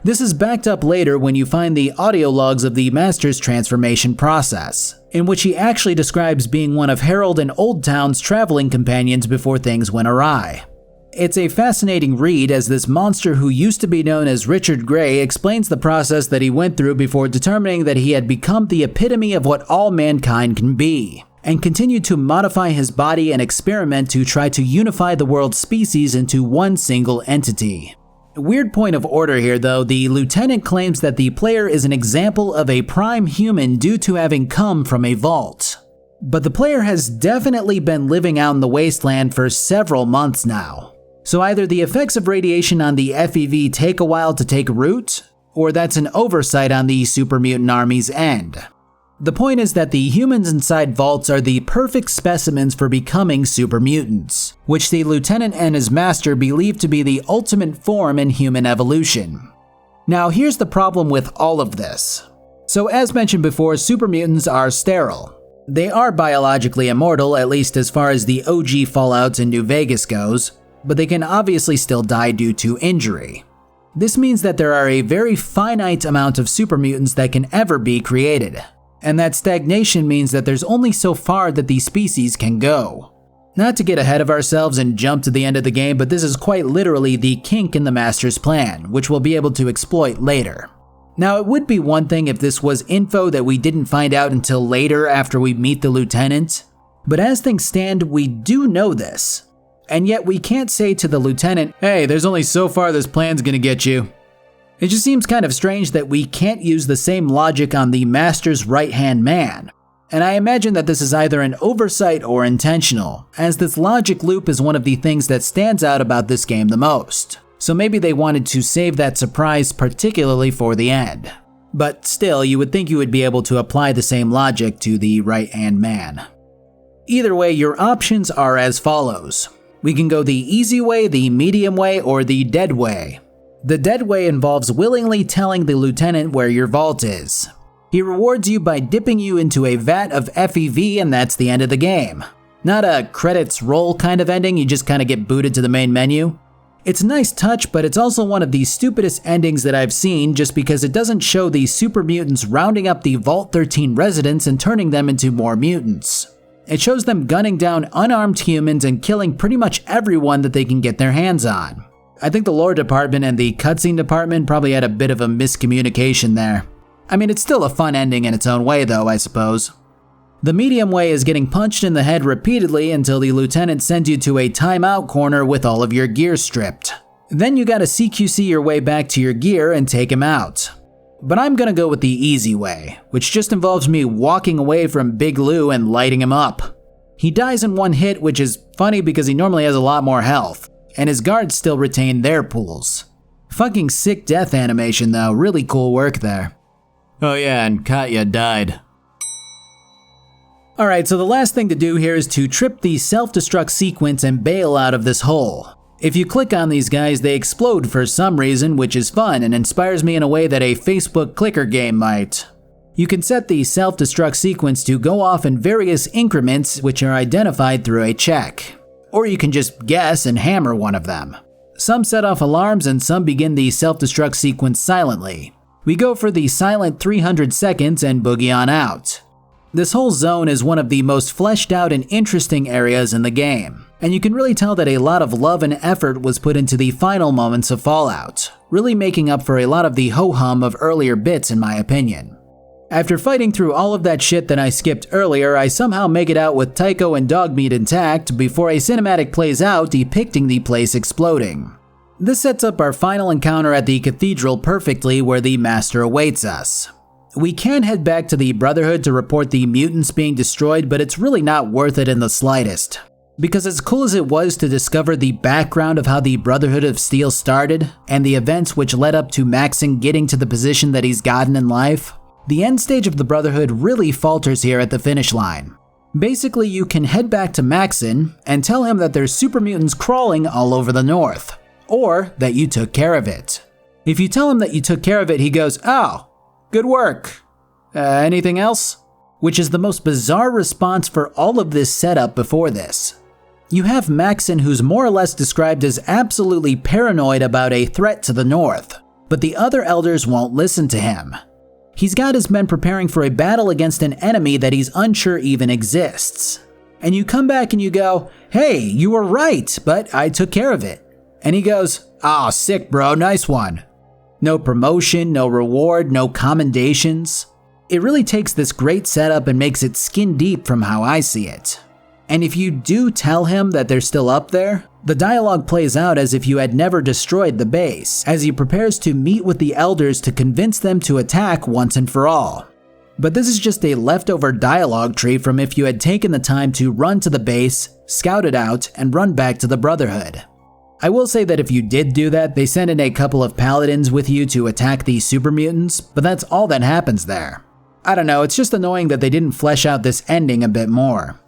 This is backed up later when you find the audio logs of the Master's transformation process, in which he actually describes being one of Harold and Oldtown's traveling companions before things went awry. It's a fascinating read as this monster who used to be known as Richard Gray explains the process that he went through before determining that he had become the epitome of what all mankind can be, and continued to modify his body and experiment to try to unify the world's species into one single entity. Weird point of order here though, the lieutenant claims that the player is an example of a prime human due to having come from a vault. But the player has definitely been living out in the wasteland for several months now. So either the effects of radiation on the FEV take a while to take root, or that's an oversight on the super mutant army's end. The point is that the humans inside vaults are the perfect specimens for becoming super mutants, which the lieutenant and his master believe to be the ultimate form in human evolution. Now here's the problem with all of this. So as mentioned before, super mutants are sterile. They are biologically immortal, at least as far as the OG Fallouts in New Vegas goes, but they can obviously still die due to injury. This means that there are a very finite amount of super mutants that can ever be created, and that stagnation means that there's only so far that these species can go. Not to get ahead of ourselves and jump to the end of the game, but this is quite literally the kink in the Master's plan, which we'll be able to exploit later. Now it would be one thing if this was info that we didn't find out until later after we meet the lieutenant, but as things stand, we do know this. And yet we can't say to the lieutenant, hey, there's only so far this plan's gonna get you. It just seems kind of strange that we can't use the same logic on the Master's right-hand man. And I imagine that this is either an oversight or intentional, as this logic loop is one of the things that stands out about this game the most. So maybe they wanted to save that surprise particularly for the end. But still, you would think you would be able to apply the same logic to the right-hand man. Either way, your options are as follows. We can go the easy way, the medium way, or the dead way. The dead way involves willingly telling the lieutenant where your vault is. He rewards you by dipping you into a vat of FEV, and that's the end of the game. Not a credits roll kind of ending, you just kind of get booted to the main menu. It's a nice touch, but it's also one of the stupidest endings that I've seen just because it doesn't show the super mutants rounding up the Vault 13 residents and turning them into more mutants. It shows them gunning down unarmed humans and killing pretty much everyone that they can get their hands on. I think the lore department and the cutscene department probably had a bit of a miscommunication there. I mean, it's still a fun ending in its own way though, I suppose. The medium way is getting punched in the head repeatedly until the lieutenant sends you to a timeout corner with all of your gear stripped. Then you gotta CQC your way back to your gear and take him out. But I'm gonna go with the easy way, which just involves me walking away from Big Lou and lighting him up. He dies in one hit, which is funny because he normally has a lot more health, and his guards still retain their pools. Fucking sick death animation though, really cool work there. Oh yeah, and Katya died. Alright, so the last thing to do here is to trip the self-destruct sequence and bail out of this hole. If you click on these guys, they explode for some reason, which is fun and inspires me in a way that a Facebook clicker game might. You can set the self-destruct sequence to go off in various increments which are identified through a check. Or you can just guess and hammer one of them. Some set off alarms and some begin the self-destruct sequence silently. We go for the silent 300 seconds and boogie on out. This whole zone is one of the most fleshed out and interesting areas in the game, and you can really tell that a lot of love and effort was put into the final moments of Fallout, really making up for a lot of the ho-hum of earlier bits in my opinion. After fighting through all of that shit that I skipped earlier, I somehow make it out with Tycho and Dogmeat intact before a cinematic plays out depicting the place exploding. This sets up our final encounter at the Cathedral perfectly, where the Master awaits us. We can head back to the Brotherhood to report the mutants being destroyed, but it's really not worth it in the slightest. Because as cool as it was to discover the background of how the Brotherhood of Steel started, and the events which led up to Maxon getting to the position that he's gotten in life, the end stage of the Brotherhood really falters here at the finish line. Basically, you can head back to Maxon and tell him that there's super mutants crawling all over the north, or that you took care of it. If you tell him that you took care of it, he goes, "Oh, good work. Anything else?" Which is the most bizarre response for all of this setup before this. You have Maxon, who's more or less described as absolutely paranoid about a threat to the north, but the other elders won't listen to him. He's got his men preparing for a battle against an enemy that he's unsure even exists. And you come back and you go, "Hey, you were right, but I took care of it." And he goes, "Ah, sick bro, nice one." No promotion, no reward, no commendations. It really takes this great setup and makes it skin deep from how I see it. And if you do tell him that they're still up there, the dialogue plays out as if you had never destroyed the base, as he prepares to meet with the elders to convince them to attack once and for all. But this is just a leftover dialogue tree from if you had taken the time to run to the base, scout it out, and run back to the Brotherhood. I will say that if you did do that, they send in a couple of paladins with you to attack the super mutants, but that's all that happens there. I don't know, it's just annoying that they didn't flesh out this ending a bit more.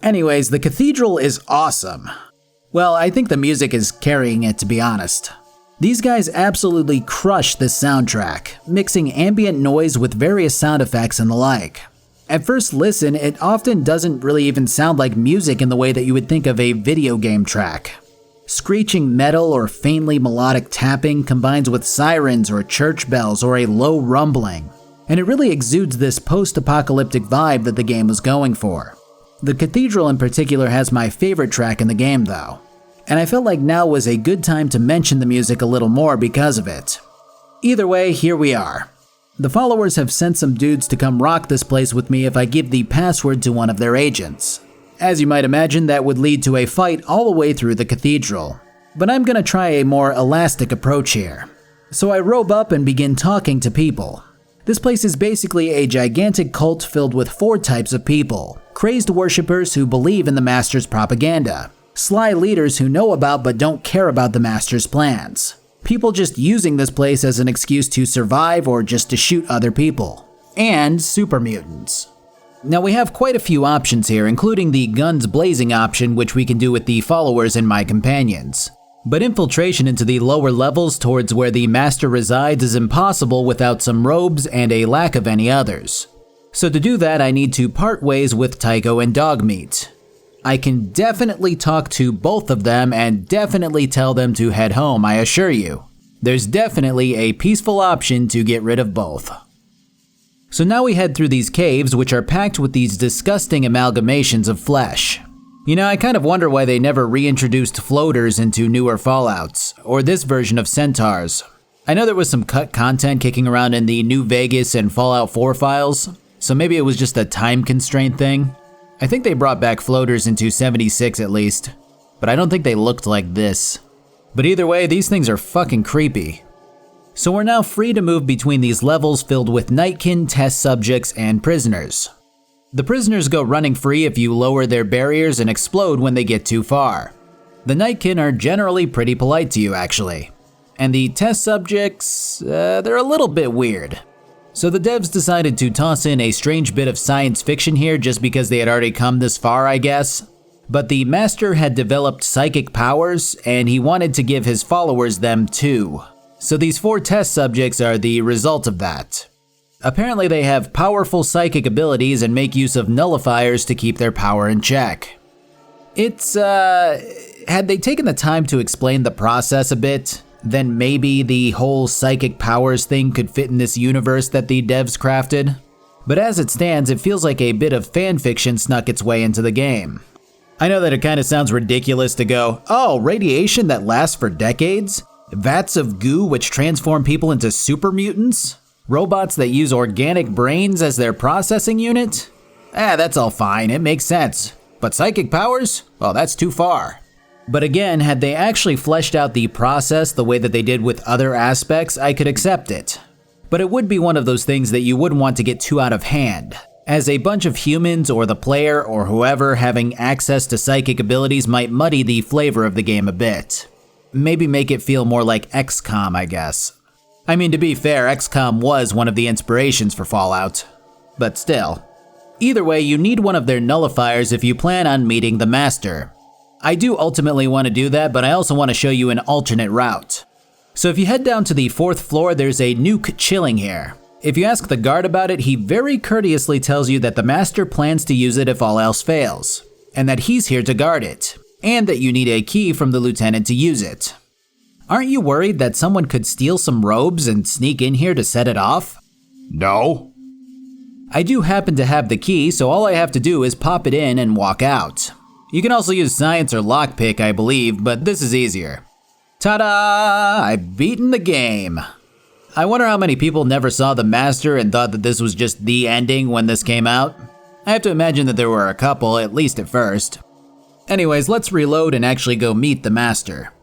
Anyways, the Cathedral is awesome. Well, I think the music is carrying it, to be honest. These guys absolutely crush this soundtrack, mixing ambient noise with various sound effects and the like. At first listen, it often doesn't really even sound like music in the way that you would think of a video game track. Screeching metal or faintly melodic tapping combines with sirens or church bells or a low rumbling, and it really exudes this post-apocalyptic vibe that the game was going for. The Cathedral in particular has my favorite track in the game though, and I felt like now was a good time to mention the music a little more because of it. Either way, here we are. The followers have sent some dudes to come rock this place with me if I give the password to one of their agents. As you might imagine, that would lead to a fight all the way through the Cathedral. But I'm gonna try a more elastic approach here. So I robe up and begin talking to people. This place is basically a gigantic cult filled with 4 types of people. Crazed worshippers who believe in the Master's propaganda. Sly leaders who know about but don't care about the Master's plans. People just using this place as an excuse to survive or just to shoot other people. And super mutants. Now we have quite a few options here, including the guns blazing option, which we can do with the followers and my companions. But infiltration into the lower levels towards where the master resides is impossible without some robes and a lack of any others. So to do that, I need to part ways with Tycho and Dogmeat. I can definitely talk to both of them and definitely tell them to head home, I assure you. There's definitely a peaceful option to get rid of both. So now we head through these caves, which are packed with these disgusting amalgamations of flesh. You know, I kind of wonder why they never reintroduced floaters into newer Fallouts, or this version of centaurs. I know there was some cut content kicking around in the New Vegas and Fallout 4 files, so maybe it was just a time constraint thing. I think they brought back floaters into 76 at least, but I don't think they looked like this. But either way, these things are fucking creepy. So we're now free to move between these levels filled with Nightkin, test subjects, and prisoners. The prisoners go running free if you lower their barriers and explode when they get too far. The Nightkin are generally pretty polite to you actually. And the test subjects, they're a little bit weird. So the devs decided to toss in a strange bit of science fiction here just because they had already come this far, I guess. But the master had developed psychic powers and he wanted to give his followers them too. So these 4 test subjects are the result of that. Apparently they have powerful psychic abilities and make use of nullifiers to keep their power in check. Had they taken the time to explain the process a bit, then maybe the whole psychic powers thing could fit in this universe that the devs crafted. But as it stands, it feels like a bit of fanfiction snuck its way into the game. I know that it kind of sounds ridiculous to go, oh, radiation that lasts for decades? Vats of goo which transform people into super mutants? Robots that use organic brains as their processing unit? That's all fine, it makes sense. But psychic powers? Well, that's too far. But again, had they actually fleshed out the process the way that they did with other aspects, I could accept it. But it would be one of those things that you wouldn't want to get too out of hand, as a bunch of humans or the player or whoever having access to psychic abilities might muddy the flavor of the game a bit. Maybe make it feel more like XCOM, I guess. I mean, to be fair, XCOM was one of the inspirations for Fallout. But still. Either way, you need one of their nullifiers if you plan on meeting the Master. I do ultimately want to do that, but I also want to show you an alternate route. So if you head down to the 4th floor, there's a nuke chilling here. If you ask the guard about it, he very courteously tells you that the Master plans to use it if all else fails, and that he's here to guard it, and that you need a key from the lieutenant to use it. Aren't you worried that someone could steal some robes and sneak in here to set it off? No. I do happen to have the key, so all I have to do is pop it in and walk out. You can also use science or lockpick, I believe, but this is easier. Ta-da! I've beaten the game. I wonder how many people never saw the Master and thought that this was just the ending when this came out. I have to imagine that there were a couple, at least at first. Anyways, let's reload and actually go meet the Master.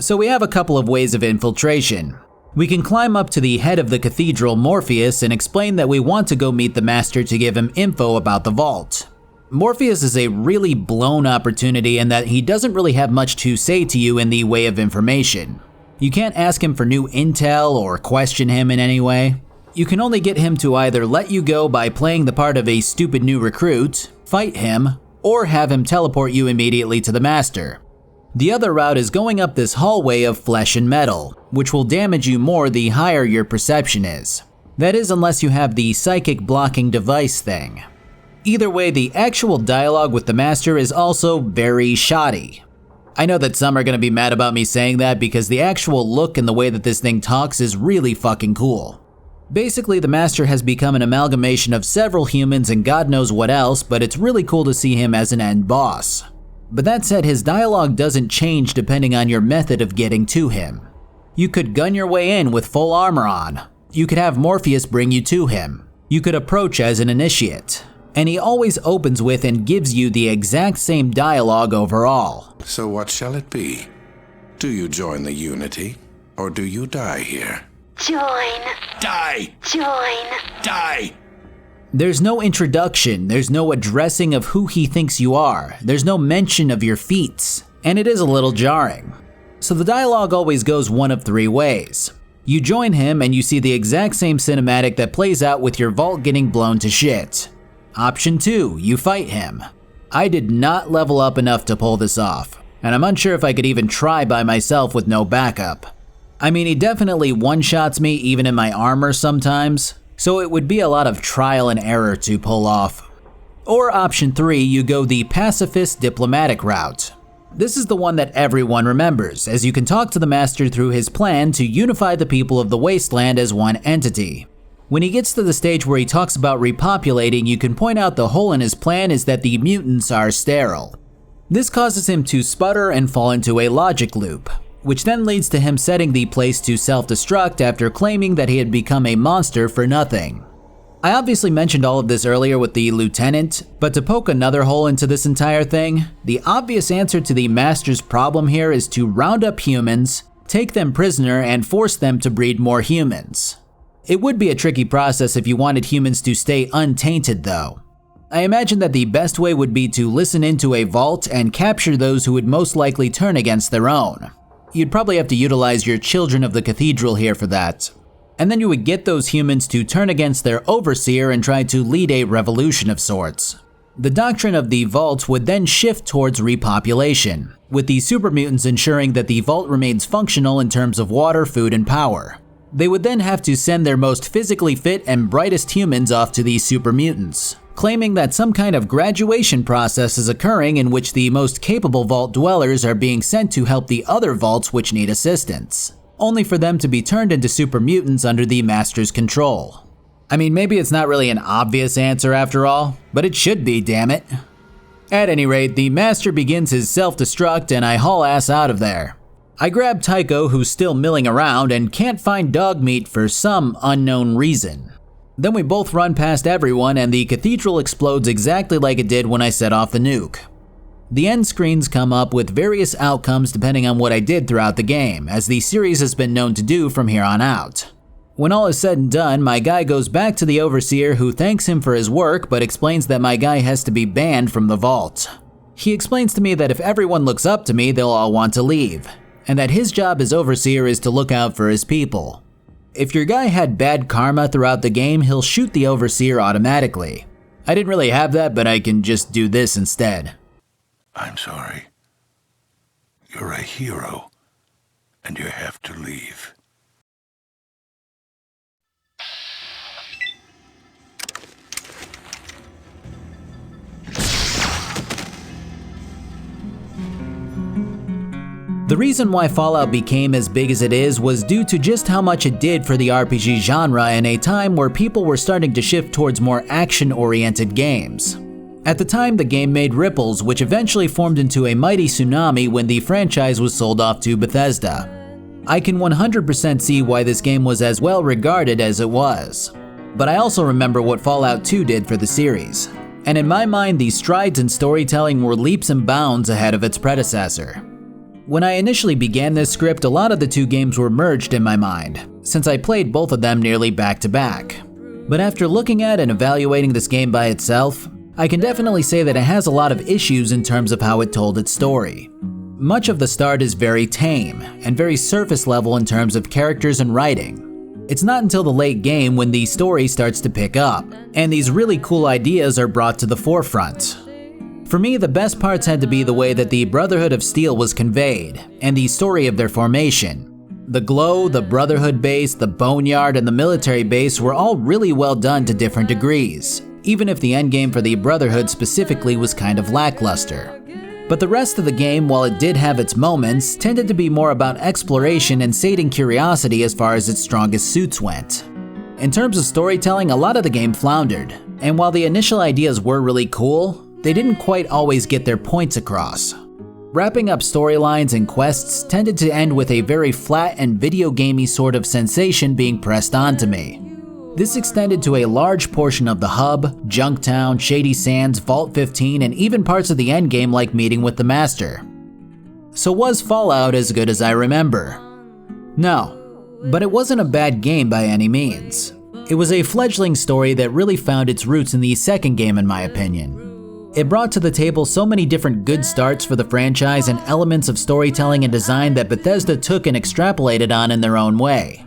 So we have a couple of ways of infiltration. We can climb up to the head of the Cathedral, Morpheus, and explain that we want to go meet the Master to give him info about the vault. Morpheus is a really blown opportunity in that he doesn't really have much to say to you in the way of information. You can't ask him for new intel or question him in any way. You can only get him to either let you go by playing the part of a stupid new recruit, fight him, or have him teleport you immediately to the Master. The other route is going up this hallway of flesh and metal, which will damage you more the higher your perception is. That is, unless you have the psychic blocking device thing. Either way, the actual dialogue with the Master is also very shoddy. I know that some are gonna be mad about me saying that because the actual look and the way that this thing talks is really fucking cool. Basically, the Master has become an amalgamation of several humans and God knows what else, but it's really cool to see him as an end boss. But that said, his dialogue doesn't change depending on your method of getting to him. You could gun your way in with full armor on. You could have Morpheus bring you to him. You could approach as an initiate. And he always opens with and gives you the exact same dialogue overall. So what shall it be? Do you join the Unity, or do you die here? Join. Die! Join. Die! There's no introduction, there's no addressing of who he thinks you are, there's no mention of your feats, and it is a little jarring. So the dialogue always goes one of three ways. You join him and you see the exact same cinematic that plays out with your vault getting blown to shit. Option 2, you fight him. I did not level up enough to pull this off, and I'm unsure if I could even try by myself with no backup. I mean, he definitely one-shots me even in my armor sometimes, so it would be a lot of trial and error to pull off. Or option 3, you go the pacifist diplomatic route. This is the one that everyone remembers, as you can talk to the Master through his plan to unify the people of the Wasteland as one entity. When he gets to the stage where he talks about repopulating, you can point out the hole in his plan is that the mutants are sterile. This causes him to sputter and fall into a logic loop, which then leads to him setting the place to self-destruct after claiming that he had become a monster for nothing. I obviously mentioned all of this earlier with the lieutenant, but to poke another hole into this entire thing, the obvious answer to the Master's problem here is to round up humans, take them prisoner, and force them to breed more humans. It would be a tricky process if you wanted humans to stay untainted though. I imagine that the best way would be to listen into a vault and capture those who would most likely turn against their own. You'd probably have to utilize your children of the Cathedral here for that. And then you would get those humans to turn against their overseer and try to lead a revolution of sorts. The doctrine of the vault would then shift towards repopulation, with the super mutants ensuring that the vault remains functional in terms of water, food, and power. They would then have to send their most physically fit and brightest humans off to these super mutants, claiming that some kind of graduation process is occurring in which the most capable vault dwellers are being sent to help the other vaults which need assistance, only for them to be turned into super mutants under the Master's control. I mean, maybe it's not really an obvious answer after all, but it should be, damn it. At any rate, the Master begins his self-destruct and I haul ass out of there. I grab Tycho, who's still milling around and can't find dog meat for some unknown reason. Then we both run past everyone and the Cathedral explodes exactly like it did when I set off the nuke. The end screens come up with various outcomes depending on what I did throughout the game, as the series has been known to do from here on out. When all is said and done, my guy goes back to the Overseer, who thanks him for his work but explains that my guy has to be banned from the vault. He explains to me that if everyone looks up to me, they'll all want to leave, and that his job as Overseer is to look out for his people. If your guy had bad karma throughout the game, he'll shoot the Overseer automatically. I didn't really have that, but I can just do this instead. I'm sorry. You're a hero, and you have to leave. The reason why Fallout became as big as it is was due to just how much it did for the RPG genre in a time where people were starting to shift towards more action-oriented games. At the time, the game made ripples, which eventually formed into a mighty tsunami when the franchise was sold off to Bethesda. I can 100% see why this game was as well regarded as it was. But I also remember what Fallout 2 did for the series. And in my mind, the strides in storytelling were leaps and bounds ahead of its predecessor. When I initially began this script, a lot of the two games were merged in my mind, since I played both of them nearly back to back. But after looking at and evaluating this game by itself, I can definitely say that it has a lot of issues in terms of how it told its story. Much of the start is very tame, and very surface level in terms of characters and writing. It's not until the late game when the story starts to pick up, and these really cool ideas are brought to the forefront. For me, the best parts had to be the way that the Brotherhood of Steel was conveyed, and the story of their formation. The Glow, the Brotherhood base, the Boneyard, and the military base were all really well done to different degrees, even if the endgame for the Brotherhood specifically was kind of lackluster. But the rest of the game, while it did have its moments, tended to be more about exploration and sating curiosity as far as its strongest suits went. In terms of storytelling, a lot of the game floundered, and while the initial ideas were really cool, they didn't quite always get their points across. Wrapping up storylines and quests tended to end with a very flat and video gamey sort of sensation being pressed onto me. This extended to a large portion of the hub, Junktown, Shady Sands, Vault 15, and even parts of the endgame like meeting with the Master. So was Fallout as good as I remember? No, but it wasn't a bad game by any means. It was a fledgling story that really found its roots in the second game in my opinion. It brought to the table so many different good starts for the franchise and elements of storytelling and design that Bethesda took and extrapolated on in their own way.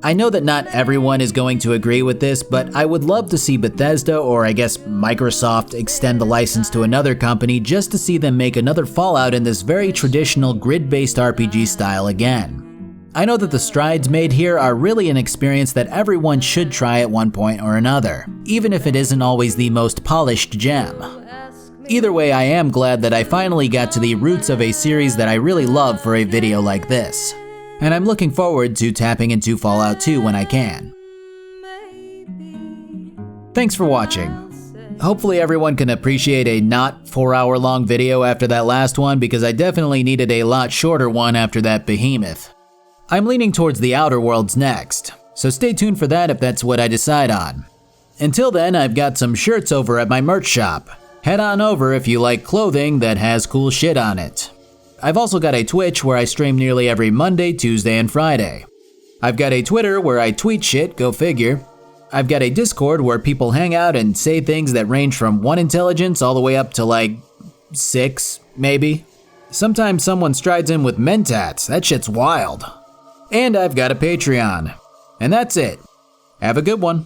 I know that not everyone is going to agree with this, but I would love to see Bethesda, or I guess Microsoft, extend the license to another company just to see them make another Fallout in this very traditional grid-based RPG style again. I know that the strides made here are really an experience that everyone should try at one point or another, even if it isn't always the most polished gem. Either way, I am glad that I finally got to the roots of a series that I really love for a video like this. And I'm looking forward to tapping into Fallout 2 when I can. Thanks for watching. Hopefully everyone can appreciate a not 4-hour long video after that last one, because I definitely needed a lot shorter one after that behemoth. I'm leaning towards the Outer Worlds next, so stay tuned for that if that's what I decide on. Until then, I've got some shirts over at my merch shop. Head on over if you like clothing that has cool shit on it. I've also got a Twitch where I stream nearly every Monday, Tuesday, and Friday. I've got a Twitter where I tweet shit, go figure. I've got a Discord where people hang out and say things that range from 1 intelligence all the way up to like 6, maybe. Sometimes someone strides in with mentats, that shit's wild. And I've got a Patreon. And that's it. Have a good one.